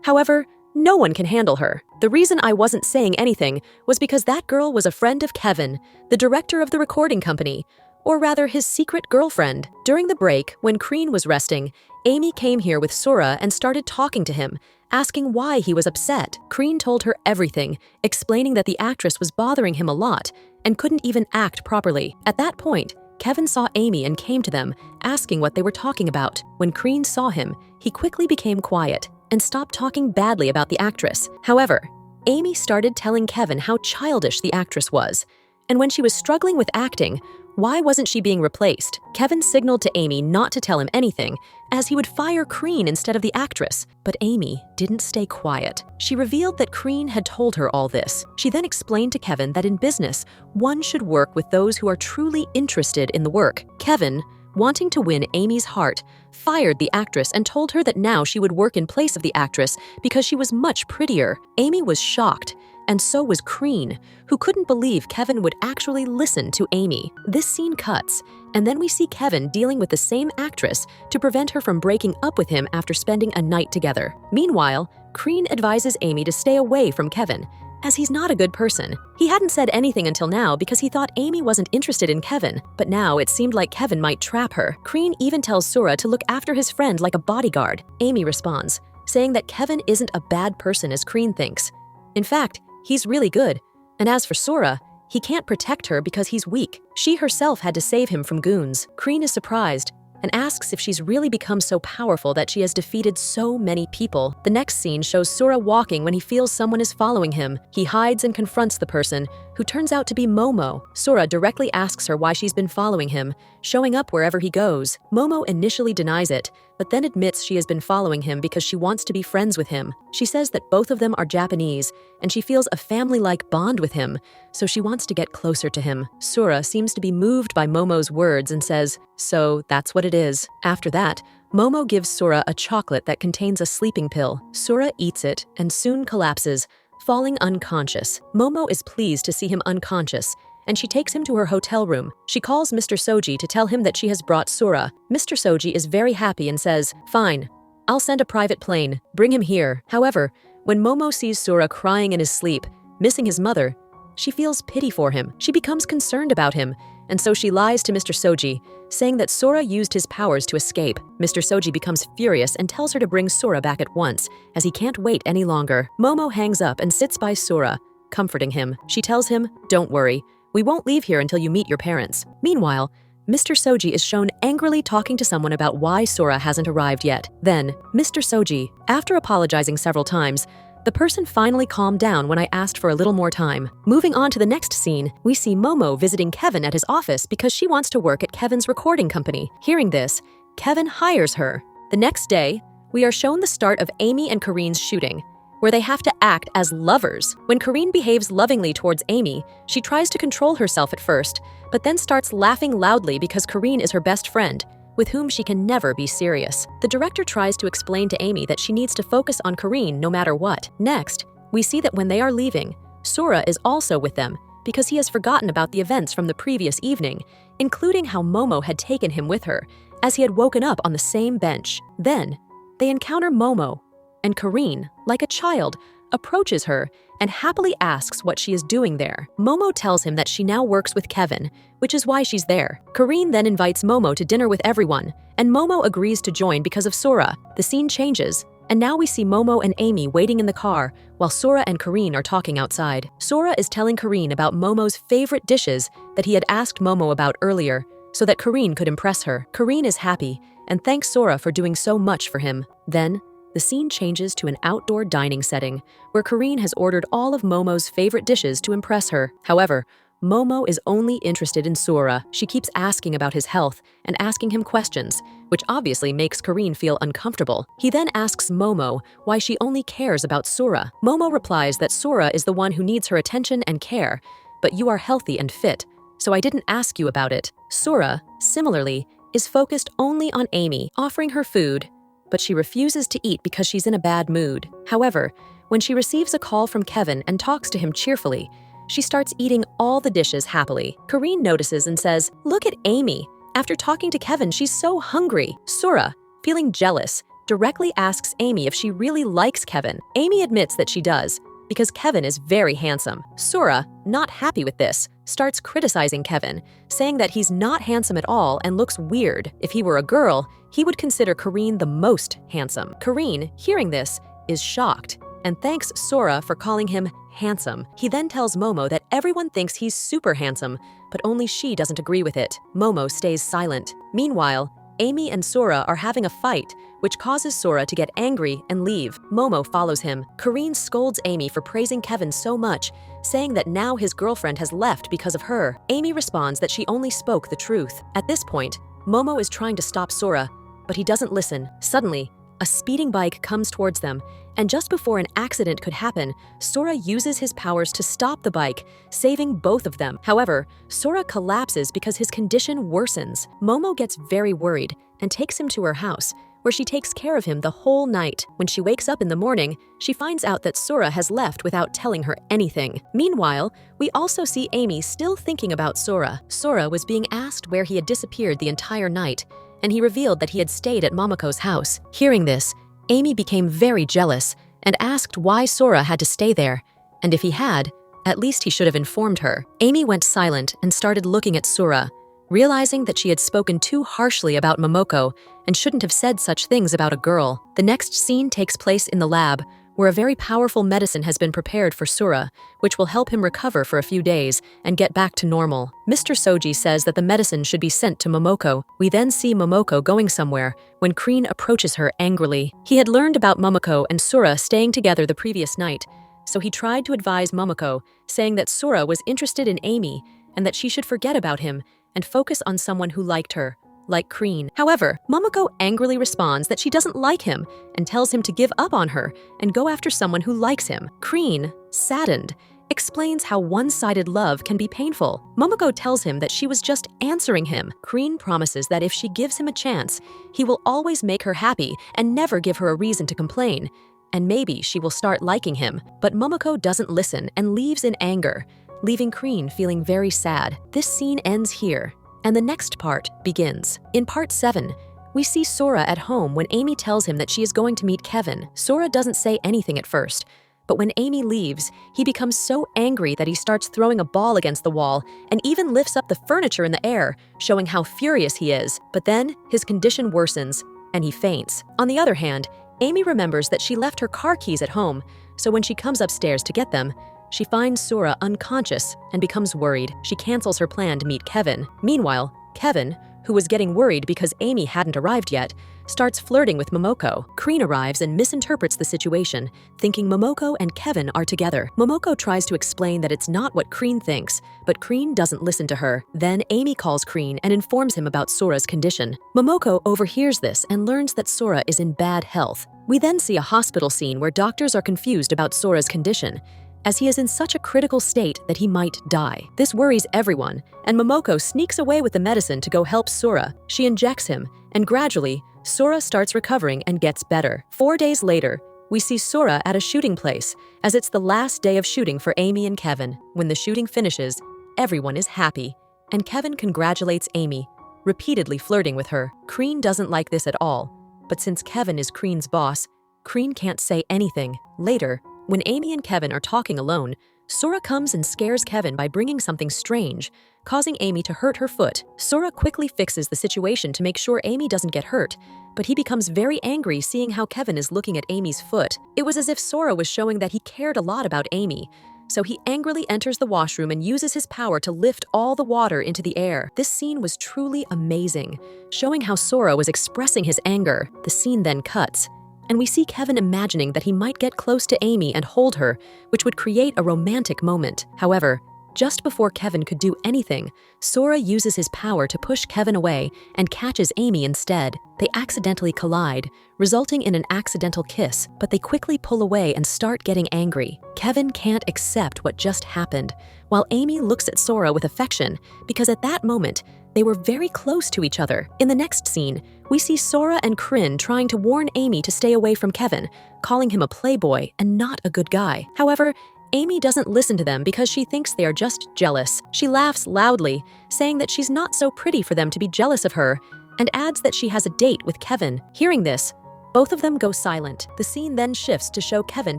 However, no one can handle her. The reason I wasn't saying anything was because that girl was a friend of Kevin, the director of the recording company, or rather his secret girlfriend. During the break, when Kreen was resting, Amy came here with Sora and started talking to him, asking why he was upset. Kreen told her everything, explaining that the actress was bothering him a lot and couldn't even act properly. At that point, Kevin saw Amy and came to them, asking what they were talking about. When Kreen saw him, he quickly became quiet and stopped talking badly about the actress. However, Amy started telling Kevin how childish the actress was, and when she was struggling with acting, why wasn't she being replaced? Kevin signaled to Amy not to tell him anything, as he would fire Kreen instead of the actress. But Amy didn't stay quiet. She revealed that Kreen had told her all this. She then explained to Kevin that in business, one should work with those who are truly interested in the work. Kevin, wanting to win Amy's heart, fired the actress and told her that now she would work in place of the actress because she was much prettier. Amy was shocked, and so was Kreen, who couldn't believe Kevin would actually listen to Amy. This scene cuts, and then we see Kevin dealing with the same actress to prevent her from breaking up with him after spending a night together. Meanwhile, Kreen advises Amy to stay away from Kevin, as he's not a good person. He hadn't said anything until now because he thought Amy wasn't interested in Kevin, but now it seemed like Kevin might trap her. Kreen even tells Sora to look after his friend like a bodyguard. Amy responds, saying that Kevin isn't a bad person as Kreen thinks. In fact, he's really good, and as for Sora, he can't protect her because he's weak. She herself had to save him from goons. Kreen is surprised and asks if she's really become so powerful that she has defeated so many people. The next scene shows Sora walking when he feels someone is following him. He hides and confronts the person, who turns out to be Momo. Sora directly asks her why she's been following him, showing up wherever he goes. Momo initially denies it, but then admits she has been following him because she wants to be friends with him. She says that both of them are Japanese, and she feels a family-like bond with him, so she wants to get closer to him. Sora seems to be moved by Momo's words and says, "So that's what it is." After that, Momo gives Sora a chocolate that contains a sleeping pill. Sora eats it and soon collapses, falling unconscious. Momo is pleased to see him unconscious, and she takes him to her hotel room. She calls Mr. Soji to tell him that she has brought Sora. Mr. Soji is very happy and says, "Fine, I'll send a private plane. Bring him here." However, when Momo sees Sora crying in his sleep, missing his mother, she feels pity for him. She becomes concerned about him, and so she lies to Mr. Soji, saying that Sora used his powers to escape. Mr. Soji becomes furious and tells her to bring Sora back at once, as he can't wait any longer. Momo hangs up and sits by Sora, comforting him. She tells him, "Don't worry, we won't leave here until you meet your parents." Meanwhile, Mr. Soji is shown angrily talking to someone about why Sora hasn't arrived yet. Then, Mr. Soji, after apologizing several times, the person finally calmed down when I asked for a little more time. Moving on to the next scene, we see Momo visiting Kevin at his office because she wants to work at Kevin's recording company. Hearing this, Kevin hires her. The next day, we are shown the start of Amy and Kareen's shooting, where they have to act as lovers. When Kareen behaves lovingly towards Amy, she tries to control herself at first, but then starts laughing loudly because Kareen is her best friend, with whom she can never be serious. The director tries to explain to Amy that she needs to focus on Kareen no matter what. Next, we see that when they are leaving, Sora is also with them because he has forgotten about the events from the previous evening, including how Momo had taken him with her, as he had woken up on the same bench. Then, they encounter Momo, and Kareen, like a child, approaches her and happily asks what she is doing there. Momo tells him that she now works with Kevin, which is why she's there. Kareen then invites Momo to dinner with everyone, and Momo agrees to join because of Sora. The scene changes, and now we see Momo and Amy waiting in the car while Sora and Kareen are talking outside. Sora is telling Kareen about Momo's favorite dishes that he had asked Momo about earlier, so that Kareen could impress her. Kareen is happy and thanks Sora for doing so much for him. Then, the scene changes to an outdoor dining setting, where Kareen has ordered all of Momo's favorite dishes to impress her. However, Momo is only interested in Sora. She keeps asking about his health and asking him questions, which obviously makes Kareen feel uncomfortable. He then asks Momo why she only cares about Sora. Momo replies that Sora is the one who needs her attention and care, but you are healthy and fit, so I didn't ask you about it. Sora, similarly, is focused only on Amy, offering her food, but she refuses to eat because she's in a bad mood. However, when she receives a call from Kevin and talks to him cheerfully, she starts eating all the dishes happily. Kareen notices and says, "Look at Amy. After talking to Kevin, she's so hungry." Sora, feeling jealous, directly asks Amy if she really likes Kevin. Amy admits that she does, because Kevin is very handsome. Sora, not happy with this, starts criticizing Kevin, saying that he's not handsome at all and looks weird. If he were a girl, he would consider Kareen the most handsome. Kareen, hearing this, is shocked and thanks Sora for calling him handsome. He then tells Momo that everyone thinks he's super handsome, but only she doesn't agree with it. Momo stays silent. Meanwhile, Amy and Sora are having a fight, which causes Sora to get angry and leave. Momo follows him. Kareen scolds Amy for praising Kevin so much, saying that now his girlfriend has left because of her. Amy responds that she only spoke the truth. At this point, Momo is trying to stop Sora, but he doesn't listen. Suddenly, a speeding bike comes towards them, and just before an accident could happen, Sora uses his powers to stop the bike, saving both of them. However, Sora collapses because his condition worsens. Momo gets very worried and takes him to her house, where she takes care of him the whole night. When she wakes up in the morning, she finds out that Sora has left without telling her anything. Meanwhile, we also see Amy still thinking about Sora. Sora was being asked where he had disappeared the entire night, and he revealed that he had stayed at Momoko's house. Hearing this, Amy became very jealous and asked why Sora had to stay there, and if he had, at least he should have informed her. Amy went silent and started looking at Sora, realizing that she had spoken too harshly about Momoko and shouldn't have said such things about a girl. The next scene takes place in the lab, where a very powerful medicine has been prepared for Sora, which will help him recover for a few days and get back to normal. Mr. Soji says that the medicine should be sent to Momoko. We then see Momoko going somewhere when Kreen approaches her angrily. He had learned about Momoko and Sora staying together the previous night, so he tried to advise Momoko, saying that Sora was interested in Amy and that she should forget about him and focus on someone who liked her, like Kreen. However, Momoko angrily responds that she doesn't like him and tells him to give up on her and go after someone who likes him. Kreen, saddened, explains how one-sided love can be painful. Momoko tells him that she was just answering him. Kreen promises that if she gives him a chance, he will always make her happy and never give her a reason to complain. And maybe she will start liking him. But Momoko doesn't listen and leaves in anger, leaving Kreen feeling very sad. This scene ends here, and the next part begins. In part 7, we see Sora at home when Amy tells him that she is going to meet Kevin. Sora doesn't say anything at first, but when Amy leaves, he becomes so angry that he starts throwing a ball against the wall and even lifts up the furniture in the air, showing how furious he is. But then, his condition worsens, and he faints. On the other hand, Amy remembers that she left her car keys at home, so when she comes upstairs to get them, she finds Sora unconscious and becomes worried. She cancels her plan to meet Kevin. Meanwhile, Kevin, who was getting worried because Amy hadn't arrived yet, starts flirting with Momoko. Kreen arrives and misinterprets the situation, thinking Momoko and Kevin are together. Momoko tries to explain that it's not what Kreen thinks, but Kreen doesn't listen to her. Then Amy calls Kreen and informs him about Sora's condition. Momoko overhears this and learns that Sora is in bad health. We then see a hospital scene where doctors are confused about Sora's condition, as he is in such a critical state that he might die. This worries everyone, and Momoko sneaks away with the medicine to go help Sora. She injects him, and gradually, Sora starts recovering and gets better. 4 days later, we see Sora at a shooting place, as it's the last day of shooting for Amy and Kevin. When the shooting finishes, everyone is happy, and Kevin congratulates Amy, repeatedly flirting with her. Kreen doesn't like this at all, but since Kevin is Kreen's boss, Kreen can't say anything. Later, when Amy and Kevin are talking alone, Sora comes and scares Kevin by bringing something strange, causing Amy to hurt her foot. Sora quickly fixes the situation to make sure Amy doesn't get hurt, but he becomes very angry seeing how Kevin is looking at Amy's foot. It was as if Sora was showing that he cared a lot about Amy, so he angrily enters the washroom and uses his power to lift all the water into the air. This scene was truly amazing, showing how Sora was expressing his anger. The scene then cuts, and we see Kevin imagining that he might get close to Amy and hold her, which would create a romantic moment. However, just before Kevin could do anything, Sora uses his power to push Kevin away and catches Amy instead. They accidentally collide, resulting in an accidental kiss, but they quickly pull away and start getting angry. Kevin can't accept what just happened, while Amy looks at Sora with affection, because at that moment, they were very close to each other. In the next scene, we see Sora and Kryn trying to warn Amy to stay away from Kevin, calling him a playboy and not a good guy. However, Amy doesn't listen to them because she thinks they are just jealous. She laughs loudly, saying that she's not so pretty for them to be jealous of her, and adds that she has a date with Kevin. Hearing this, both of them go silent. The scene then shifts to show Kevin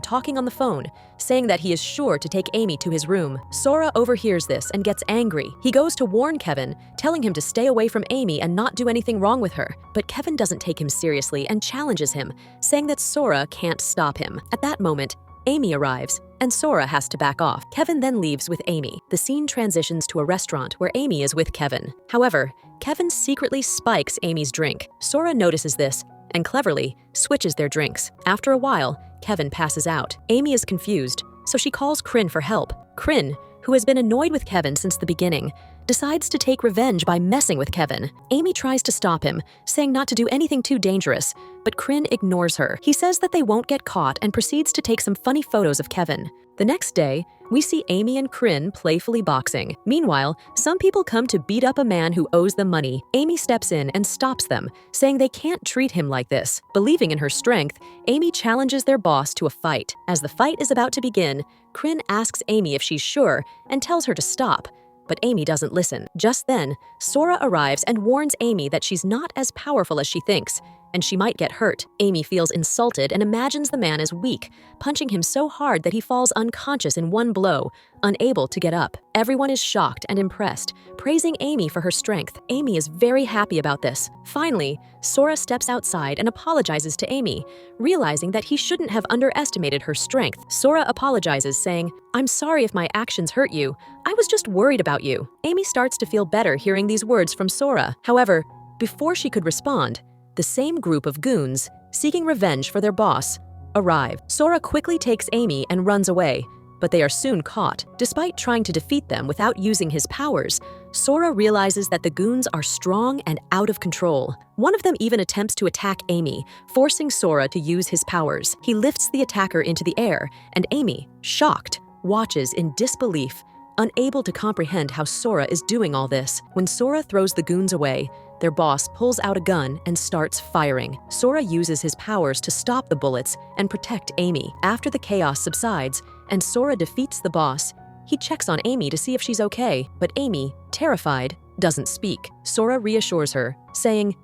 talking on the phone, saying that he is sure to take Amy to his room. Sora overhears this and gets angry. He goes to warn Kevin, telling him to stay away from Amy and not do anything wrong with her. But Kevin doesn't take him seriously and challenges him, saying that Sora can't stop him. At that moment, Amy arrives, and Sora has to back off. Kevin then leaves with Amy. The scene transitions to a restaurant where Amy is with Kevin. However, Kevin secretly spikes Amy's drink. Sora notices this and cleverly switches their drinks. After a while, Kevin passes out. Amy is confused, so she calls Kryn for help. Kryn, who has been annoyed with Kevin since the beginning, decides to take revenge by messing with Kevin. Amy tries to stop him, saying not to do anything too dangerous, but Kryn ignores her. He says that they won't get caught and proceeds to take some funny photos of Kevin. The next day, we see Amy and Kryn playfully boxing. Meanwhile, some people come to beat up a man who owes them money. Amy steps in and stops them, saying they can't treat him like this. Believing in her strength, Amy challenges their boss to a fight. As the fight is about to begin, Kryn asks Amy if she's sure and tells her to stop. But Amy doesn't listen. Just then, Sora arrives and warns Amy that she's not as powerful as she thinks, and she might get hurt. Amy feels insulted and imagines the man as weak, punching him so hard that he falls unconscious in one blow, unable to get up. Everyone is shocked and impressed, praising Amy for her strength. Amy is very happy about this. Finally, Sora steps outside and apologizes to Amy, realizing that he shouldn't have underestimated her strength. Sora apologizes, saying, "I'm sorry if my actions hurt you. I was just worried about you." Amy starts to feel better hearing these words from Sora. However, before she could respond, the same group of goons, seeking revenge for their boss, arrive. Sora quickly takes Amy and runs away, but they are soon caught. Despite trying to defeat them without using his powers, Sora realizes that the goons are strong and out of control. One of them even attempts to attack Amy, forcing Sora to use his powers. He lifts the attacker into the air, and Amy, shocked, watches in disbelief, unable to comprehend how Sora is doing all this. When Sora throws the goons away, their boss pulls out a gun and starts firing. Sora uses his powers to stop the bullets and protect Amy. After the chaos subsides and Sora defeats the boss, he checks on Amy to see if she's okay, but Amy, terrified, doesn't speak. Sora reassures her, saying,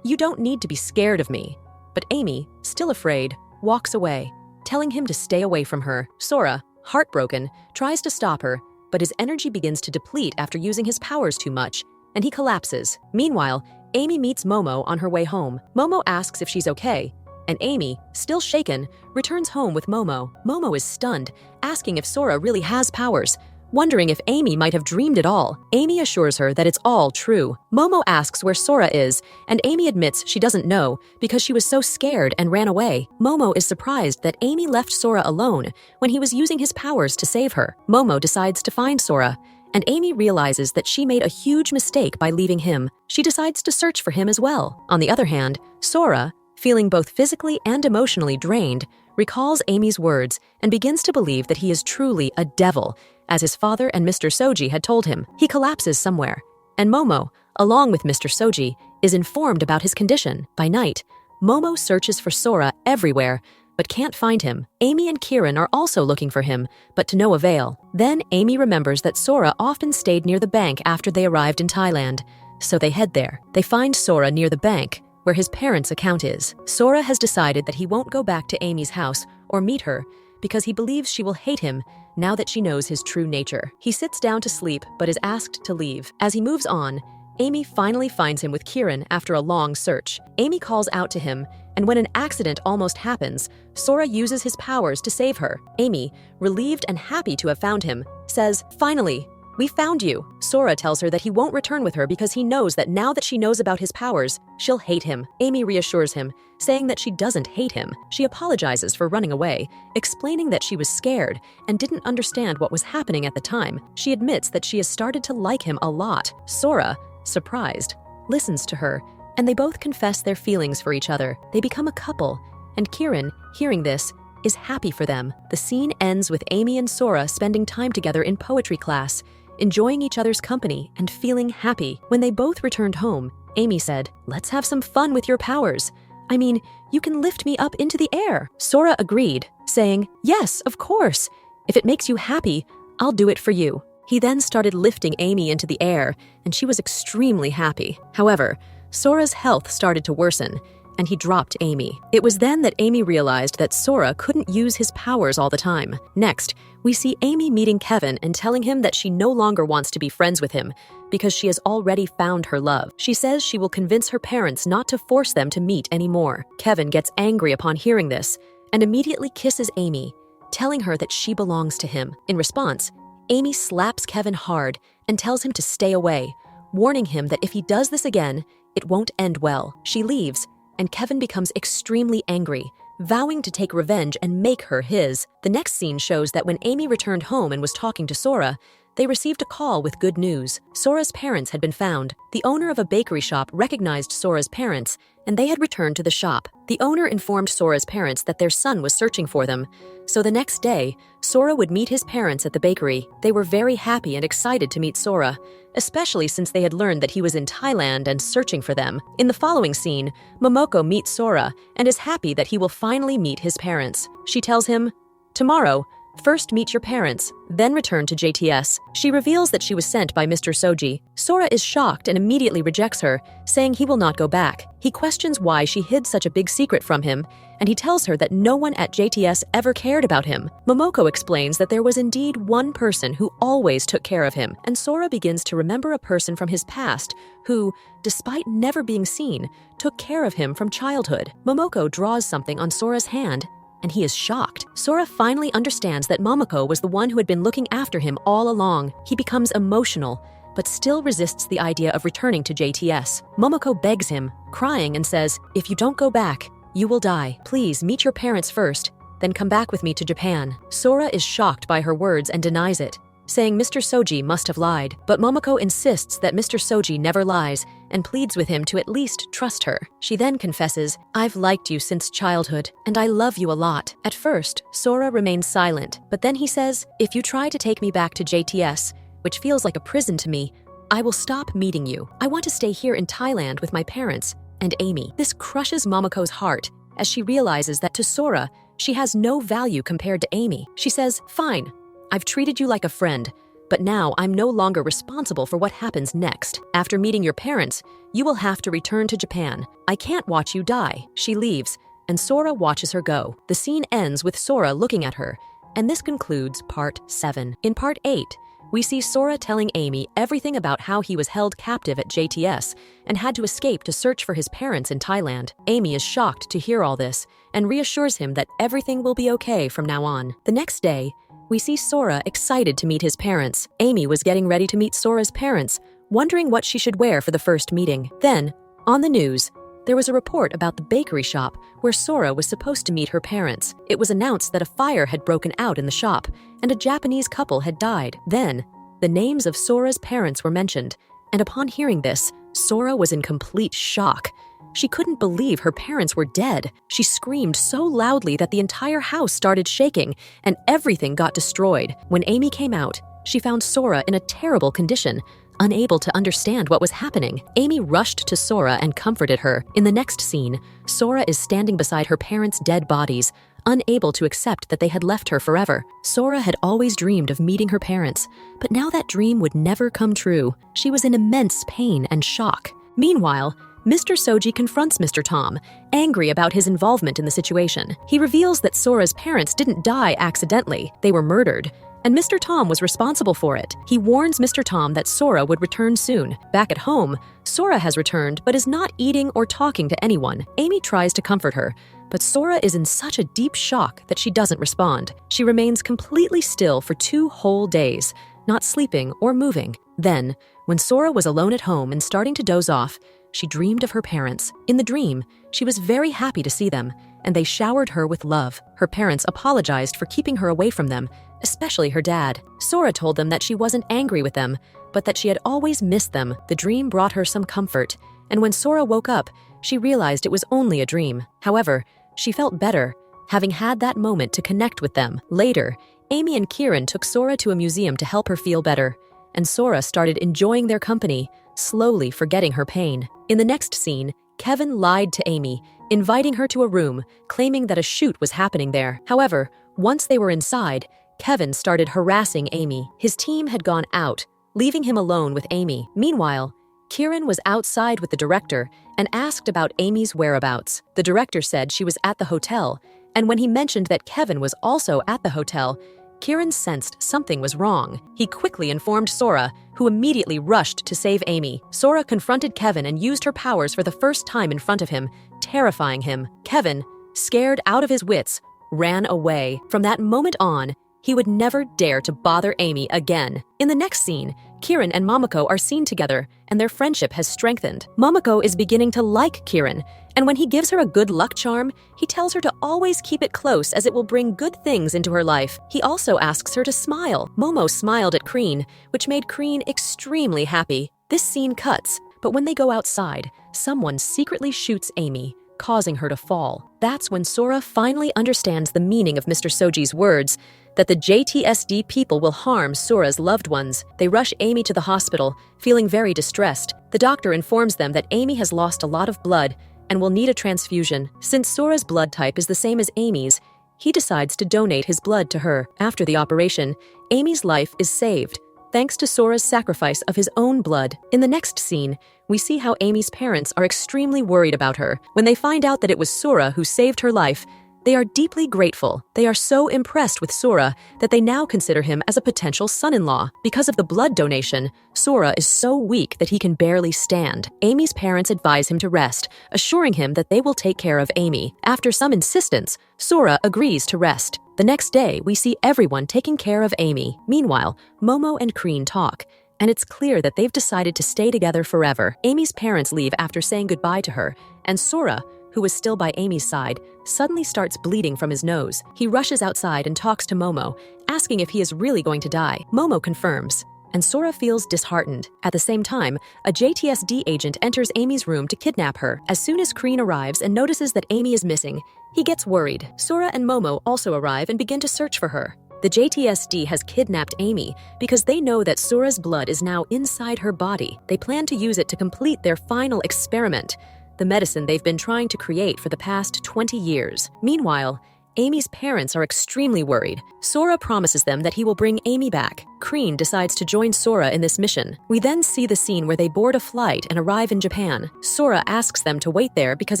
"You don't need to be scared of me." But Amy, still afraid, walks away, telling him to stay away from her. Sora, heartbroken, tries to stop her, but his energy begins to deplete after using his powers too much, and he collapses. Meanwhile, Amy meets Momo on her way home. Momo asks if she's okay, and Amy, still shaken, returns home with Momo. Momo is stunned, asking if Sora really has powers, wondering if Amy might have dreamed it all. Amy assures her that it's all true. Momo asks where Sora is, and Amy admits she doesn't know because she was so scared and ran away. Momo is surprised that Amy left Sora alone when he was using his powers to save her. Momo decides to find Sora, and Amy realizes that she made a huge mistake by leaving him. She decides to search for him as well. On the other hand, Sora, feeling both physically and emotionally drained, recalls Amy's words and begins to believe that he is truly a devil, as his father and Mr. Soji had told him. He collapses somewhere, and Momo, along with Mr. Soji, is informed about his condition. By night, Momo searches for Sora everywhere, but can't find him. Amy and Kieran are also looking for him, but to no avail. Then Amy remembers that Sora often stayed near the bank after they arrived in Thailand, so they head there. They find Sora near the bank, where his parents' account is. Sora has decided that he won't go back to Amy's house or meet her because he believes she will hate him now that she knows his true nature. He sits down to sleep but is asked to leave. As he moves on, Amy finally finds him with Kieran after a long search. Amy calls out to him, and when an accident almost happens, Sora uses his powers to save her. Amy, relieved and happy to have found him, says, "Finally, we found you." Sora tells her that he won't return with her because he knows that now that she knows about his powers, she'll hate him. Amy reassures him, saying that she doesn't hate him. She apologizes for running away, explaining that she was scared and didn't understand what was happening at the time. She admits that she has started to like him a lot. Sora, surprised, listens to her, and they both confess their feelings for each other. They become a couple, and Kieran, hearing this, is happy for them. The scene ends with Amy and Sora spending time together in poetry class, enjoying each other's company and feeling happy. When they both returned home, Amy said, "Let's have some fun with your powers. I mean, you can lift me up into the air." Sora agreed, saying, "Yes, of course. If it makes you happy, I'll do it for you." He then started lifting Amy into the air, and she was extremely happy. However, Sora's health started to worsen, and he dropped Amy. It was then that Amy realized that Sora couldn't use his powers all the time. Next, we see Amy meeting Kevin and telling him that she no longer wants to be friends with him because she has already found her love. She says she will convince her parents not to force them to meet anymore. Kevin gets angry upon hearing this and immediately kisses Amy, telling her that she belongs to him. In response, Amy slaps Kevin hard and tells him to stay away, warning him that if he does this again, it won't end well. She leaves, and Kevin becomes extremely angry, vowing to take revenge and make her his. The next scene shows that when Amy returned home and was talking to Sora, they received a call with good news. Sora's parents had been found. The owner of a bakery shop recognized Sora's parents, and they had returned to the shop. The owner informed Sora's parents that their son was searching for them, so the next day, Sora would meet his parents at the bakery. They were very happy and excited to meet Sora, especially since they had learned that he was in Thailand and searching for them. In the following scene, Momoko meets Sora and is happy that he will finally meet his parents. She tells him, "Tomorrow, first meet your parents, then return to JTS." She reveals that she was sent by Mr. Soji. Sora is shocked and immediately rejects her, saying he will not go back. He questions why she hid such a big secret from him, and he tells her that no one at JTS ever cared about him. Momoko explains that there was indeed one person who always took care of him, and Sora begins to remember a person from his past who, despite never being seen, took care of him from childhood. Momoko draws something on Sora's hand, and he is shocked. Sora finally understands that Momoko was the one who had been looking after him all along. He becomes emotional, but still resists the idea of returning to JTS. Momoko begs him, crying, and says, "If you don't go back, You will die. Please meet your parents first, then come back with me to Japan. Sora is shocked by her words and denies it, saying Mr. Soji must have lied. But Momoko insists that Mr. Soji never lies and pleads with him to at least trust her. She then confesses, I've liked you since childhood, and I love you a lot. At first, Sora remains silent, but then he says, if you try to take me back to JTS, which feels like a prison to me, I will stop meeting you. I want to stay here in Thailand with my parents and Amy. This crushes Momoko's heart as she realizes that to Sora, she has no value compared to Amy. She says, fine, I've treated you like a friend, but now I'm no longer responsible for what happens next. After meeting your parents, you will have to return to Japan. I can't watch you die. She leaves, and Sora watches her go. The scene ends with Sora looking at her, and this concludes Part 7. In Part 8, we see Sora telling Amy everything about how he was held captive at JTS and had to escape to search for his parents in Thailand. Amy is shocked to hear all this and reassures him that everything will be okay from now on. The next day, we see Sora excited to meet his parents. Amy was getting ready to meet Sora's parents, wondering what she should wear for the first meeting. Then, on the news, there was a report about the bakery shop where Sora was supposed to meet her parents. It was announced that a fire had broken out in the shop and a Japanese couple had died. Then, the names of Sora's parents were mentioned, and upon hearing this, Sora was in complete shock. She couldn't believe her parents were dead. She screamed so loudly that the entire house started shaking and everything got destroyed. When Amy came out, she found Sora in a terrible condition, unable to understand what was happening. Amy rushed to Sora and comforted her. In the next scene, Sora is standing beside her parents' dead bodies, unable to accept that they had left her forever. Sora had always dreamed of meeting her parents, but now that dream would never come true. She was in immense pain and shock. Meanwhile, Mr. Soji confronts Mr. Tom, angry about his involvement in the situation. He reveals that Sora's parents didn't die accidentally, they were murdered, and Mr. Tom was responsible for it. He warns Mr. Tom that Sora would return soon. Back at home, Sora has returned but is not eating or talking to anyone. Amy tries to comfort her, but Sora is in such a deep shock that she doesn't respond. She remains completely still for 2 whole days, not sleeping or moving. Then, when Sora was alone at home and starting to doze off, she dreamed of her parents. In the dream, she was very happy to see them, and they showered her with love. Her parents apologized for keeping her away from them, especially her dad. Sora told them that she wasn't angry with them, but that she had always missed them. The dream brought her some comfort, and when Sora woke up, she realized it was only a dream. However, she felt better, having had that moment to connect with them. Later, Amy and Kieran took Sora to a museum to help her feel better, and Sora started enjoying their company, slowly forgetting her pain. In the next scene, Kevin lied to Amy, inviting her to a room, claiming that a shoot was happening there. However, once they were inside, Kevin started harassing Amy. His team had gone out, leaving him alone with Amy. Meanwhile, Kieran was outside with the director and asked about Amy's whereabouts. The director said she was at the hotel, and when he mentioned that Kevin was also at the hotel, Kieran sensed something was wrong. He quickly informed Sora, who immediately rushed to save Amy. Sora confronted Kevin and used her powers for the first time in front of him, terrifying him. Kevin, scared out of his wits, ran away. From that moment on, he would never dare to bother Amy again. In the next scene, Kieran and Momoko are seen together, and their friendship has strengthened. Momoko is beginning to like Kieran, and when he gives her a good luck charm, he tells her to always keep it close as it will bring good things into her life. He also asks her to smile. Momo smiled at Kreen, which made Kreen extremely happy. This scene cuts, but when they go outside, someone secretly shoots Amy, causing her to fall. That's when Sora finally understands the meaning of Mr. Soji's words, that the JTSD people will harm Sora's loved ones. They rush Amy to the hospital, feeling very distressed. The doctor informs them that Amy has lost a lot of blood and will need a transfusion. Since Sora's blood type is the same as Amy's, he decides to donate his blood to her. After the operation, Amy's life is saved, thanks to Sora's sacrifice of his own blood. In the next scene, we see how Amy's parents are extremely worried about her. When they find out that it was Sora who saved her life, they are deeply grateful. They are so impressed with Sora that they now consider him as a potential son-in-law. Because of the blood donation, Sora is so weak that he can barely stand. Amy's parents advise him to rest, assuring him that they will take care of Amy. After some insistence, Sora agrees to rest. The next day, we see everyone taking care of Amy. Meanwhile, Momo and Kreen talk, and it's clear that they've decided to stay together forever. Amy's parents leave after saying goodbye to her, and Sora, who was still by Amy's side, suddenly starts bleeding from his nose. He rushes outside and talks to Momo, asking if he is really going to die. Momo confirms, and Sora feels disheartened. At the same time, a JTSD agent enters Amy's room to kidnap her. As soon as Kreen arrives and notices that Amy is missing, he gets worried. Sora and Momo also arrive and begin to search for her. The JTSD has kidnapped Amy because they know that Sora's blood is now inside her body. They plan to use it to complete their final experiment, the medicine they've been trying to create for the past 20 years. Meanwhile, Amy's parents are extremely worried. Sora promises them that he will bring Amy back. Kreen decides to join Sora in this mission. We then see the scene where they board a flight and arrive in Japan. Sora asks them to wait there because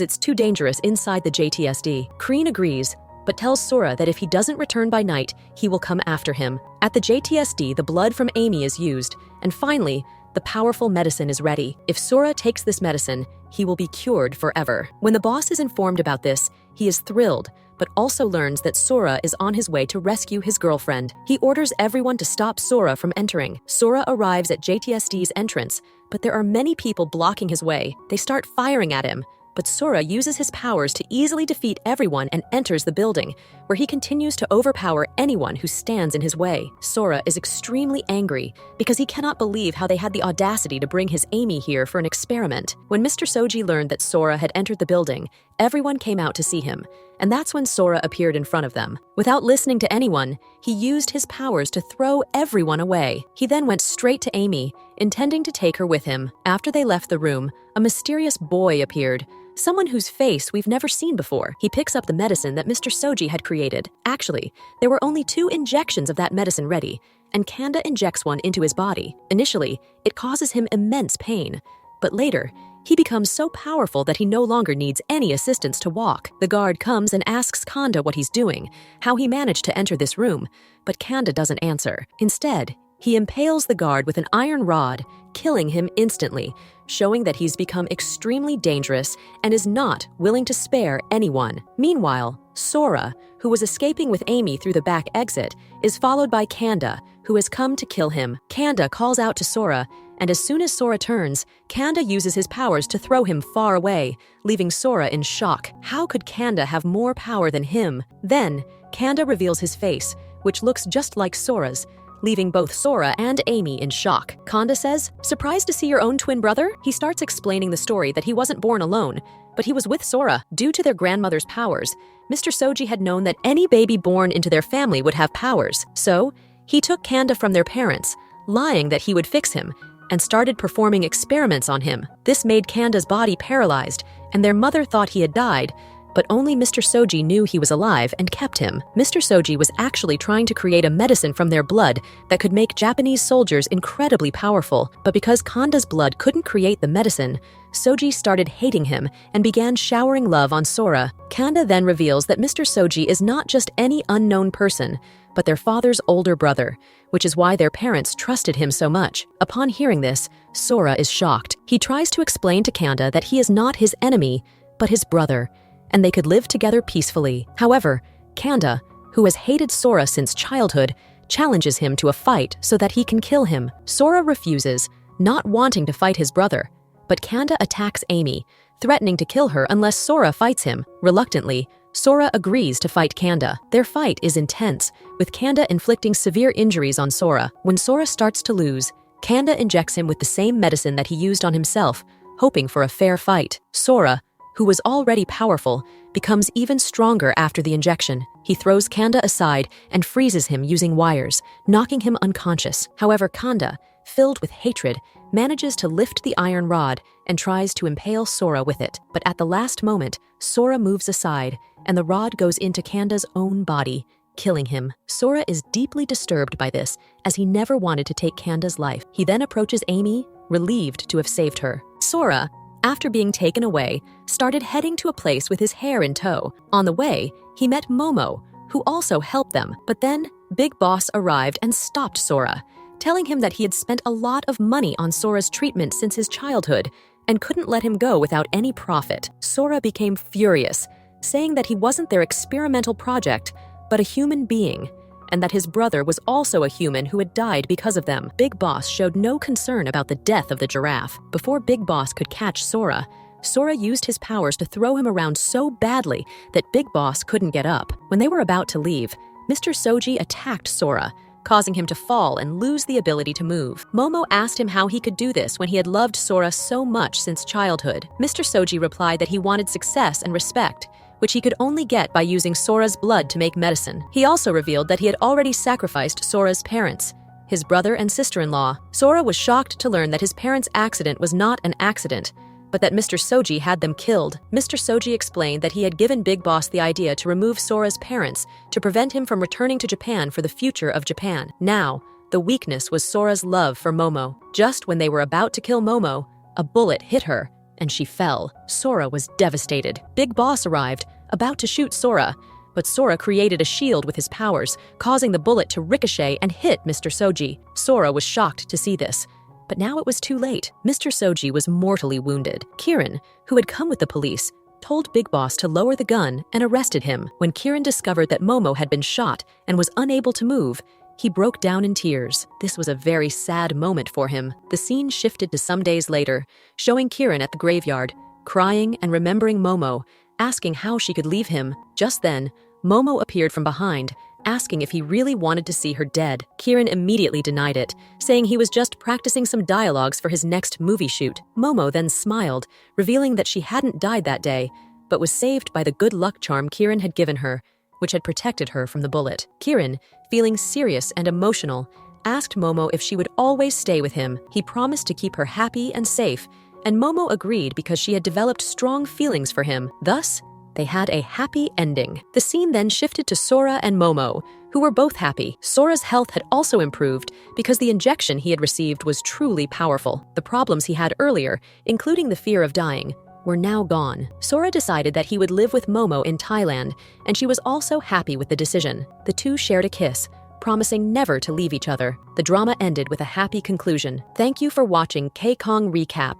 it's too dangerous inside the JTSD. Kreen agrees, but tells Sora that if he doesn't return by night, he will come after him. At the JTSD, the blood from Amy is used, and finally, the powerful medicine is ready. If Sora takes this medicine, he will be cured forever. When the boss is informed about this, he is thrilled, but also learns that Sora is on his way to rescue his girlfriend. He orders everyone to stop Sora from entering. Sora arrives at JTSD's entrance, but there are many people blocking his way. They start firing at him, but Sora uses his powers to easily defeat everyone and enters the building, where he continues to overpower anyone who stands in his way. Sora is extremely angry because he cannot believe how they had the audacity to bring his Amy here for an experiment. When Mr. Soji learned that Sora had entered the building, everyone came out to see him, and that's when Sora appeared in front of them. Without listening to anyone, he used his powers to throw everyone away. He then went straight to Amy, intending to take her with him. After they left the room, a mysterious boy appeared, someone whose face we've never seen before. He picks up the medicine that Mr. Soji had created. Actually, there were only 2 injections of that medicine ready, and Kanda injects one into his body. Initially, it causes him immense pain, but later, he becomes so powerful that he no longer needs any assistance to walk. The guard comes and asks Kanda what he's doing, how he managed to enter this room, but Kanda doesn't answer. Instead, he impales the guard with an iron rod, killing him instantly, showing that he's become extremely dangerous and is not willing to spare anyone. Meanwhile, Sora, who was escaping with Amy through the back exit, is followed by Kanda, who has come to kill him. Kanda calls out to Sora, and as soon as Sora turns, Kanda uses his powers to throw him far away, leaving Sora in shock. How could Kanda have more power than him? Then, Kanda reveals his face, which looks just like Sora's, leaving both Sora and Amy in shock. Kanda says, "Surprised to see your own twin brother?" He starts explaining the story that he wasn't born alone, but he was with Sora. Due to their grandmother's powers, Mr. Soji had known that any baby born into their family would have powers. So, he took Kanda from their parents, lying that he would fix him, and started performing experiments on him. This made Kanda's body paralyzed, and their mother thought he had died, but only Mr. Soji knew he was alive and kept him. Mr. Soji was actually trying to create a medicine from their blood that could make Japanese soldiers incredibly powerful, but because Kanda's blood couldn't create the medicine, Soji started hating him and began showering love on Sora. Kanda then reveals that Mr. Soji is not just any unknown person, but their father's older brother, which is why their parents trusted him so much. Upon hearing this, Sora is shocked. He tries to explain to Kanda that he is not his enemy, but his brother, and they could live together peacefully. However, Kanda, who has hated Sora since childhood, challenges him to a fight so that he can kill him. Sora refuses, not wanting to fight his brother, but Kanda attacks Amy, threatening to kill her unless Sora fights him. Reluctantly, Sora agrees to fight Kanda. Their fight is intense, with Kanda inflicting severe injuries on Sora. When Sora starts to lose, Kanda injects him with the same medicine that he used on himself, hoping for a fair fight. Sora, who was already powerful, becomes even stronger after the injection. He throws Kanda aside and freezes him using wires, knocking him unconscious. However, Kanda, filled with hatred, manages to lift the iron rod and tries to impale Sora with it. But at the last moment, Sora moves aside, and the rod goes into Kanda's own body, killing him. Sora is deeply disturbed by this, as he never wanted to take Kanda's life. He then approaches Amy, relieved to have saved her. Sora, after being taken away, started heading to a place with his hair in tow. On the way, he met Momo, who also helped them. But then, Big Boss arrived and stopped Sora, telling him that he had spent a lot of money on Sora's treatment since his childhood and couldn't let him go without any profit. Sora became furious, saying that he wasn't their experimental project, but a human being, and that his brother was also a human who had died because of them. Big Boss showed no concern about the death of the giraffe. Before Big Boss could catch Sora, Sora used his powers to throw him around so badly that Big Boss couldn't get up. When they were about to leave, Mr. Soji attacked Sora, causing him to fall and lose the ability to move. Momo asked him how he could do this when he had loved Sora so much since childhood. Mr. Soji replied that he wanted success and respect, which he could only get by using Sora's blood to make medicine. He also revealed that he had already sacrificed Sora's parents, his brother and sister-in-law. Sora was shocked to learn that his parents' accident was not an accident, but that Mr. Soji had them killed. Mr. Soji explained that he had given Big Boss the idea to remove Sora's parents to prevent him from returning to Japan for the future of Japan. Now, the weakness was Sora's love for Momo. Just when they were about to kill Momo, a bullet hit her, and she fell. Sora was devastated. Big Boss arrived, about to shoot Sora, but Sora created a shield with his powers, causing the bullet to ricochet and hit Mr. Soji. Sora was shocked to see this. But now it was too late. Mr. Soji was mortally wounded. Kirin, who had come with the police, told Big Boss to lower the gun and arrested him. When Kirin discovered that Momo had been shot and was unable to move, he broke down in tears. This was a very sad moment for him. The scene shifted to some days later, showing Kirin at the graveyard, crying and remembering Momo, asking how she could leave him. Just then, Momo appeared from behind, asking if he really wanted to see her dead. Kirin immediately denied it, saying he was just practicing some dialogues for his next movie shoot. Momo then smiled, revealing that she hadn't died that day, but was saved by the good luck charm Kirin had given her, which had protected her from the bullet. Kirin, feeling serious and emotional, asked Momo if she would always stay with him. He promised to keep her happy and safe, and Momo agreed because she had developed strong feelings for him. Thus, they had a happy ending. The scene then shifted to Sora and Momo, who were both happy. Sora's health had also improved because the injection he had received was truly powerful. The problems he had earlier, including the fear of dying, were now gone. Sora decided that he would live with Momo in Thailand, and she was also happy with the decision. The two shared a kiss, promising never to leave each other. The drama ended with a happy conclusion. Thank you for watching K-Kong Recap.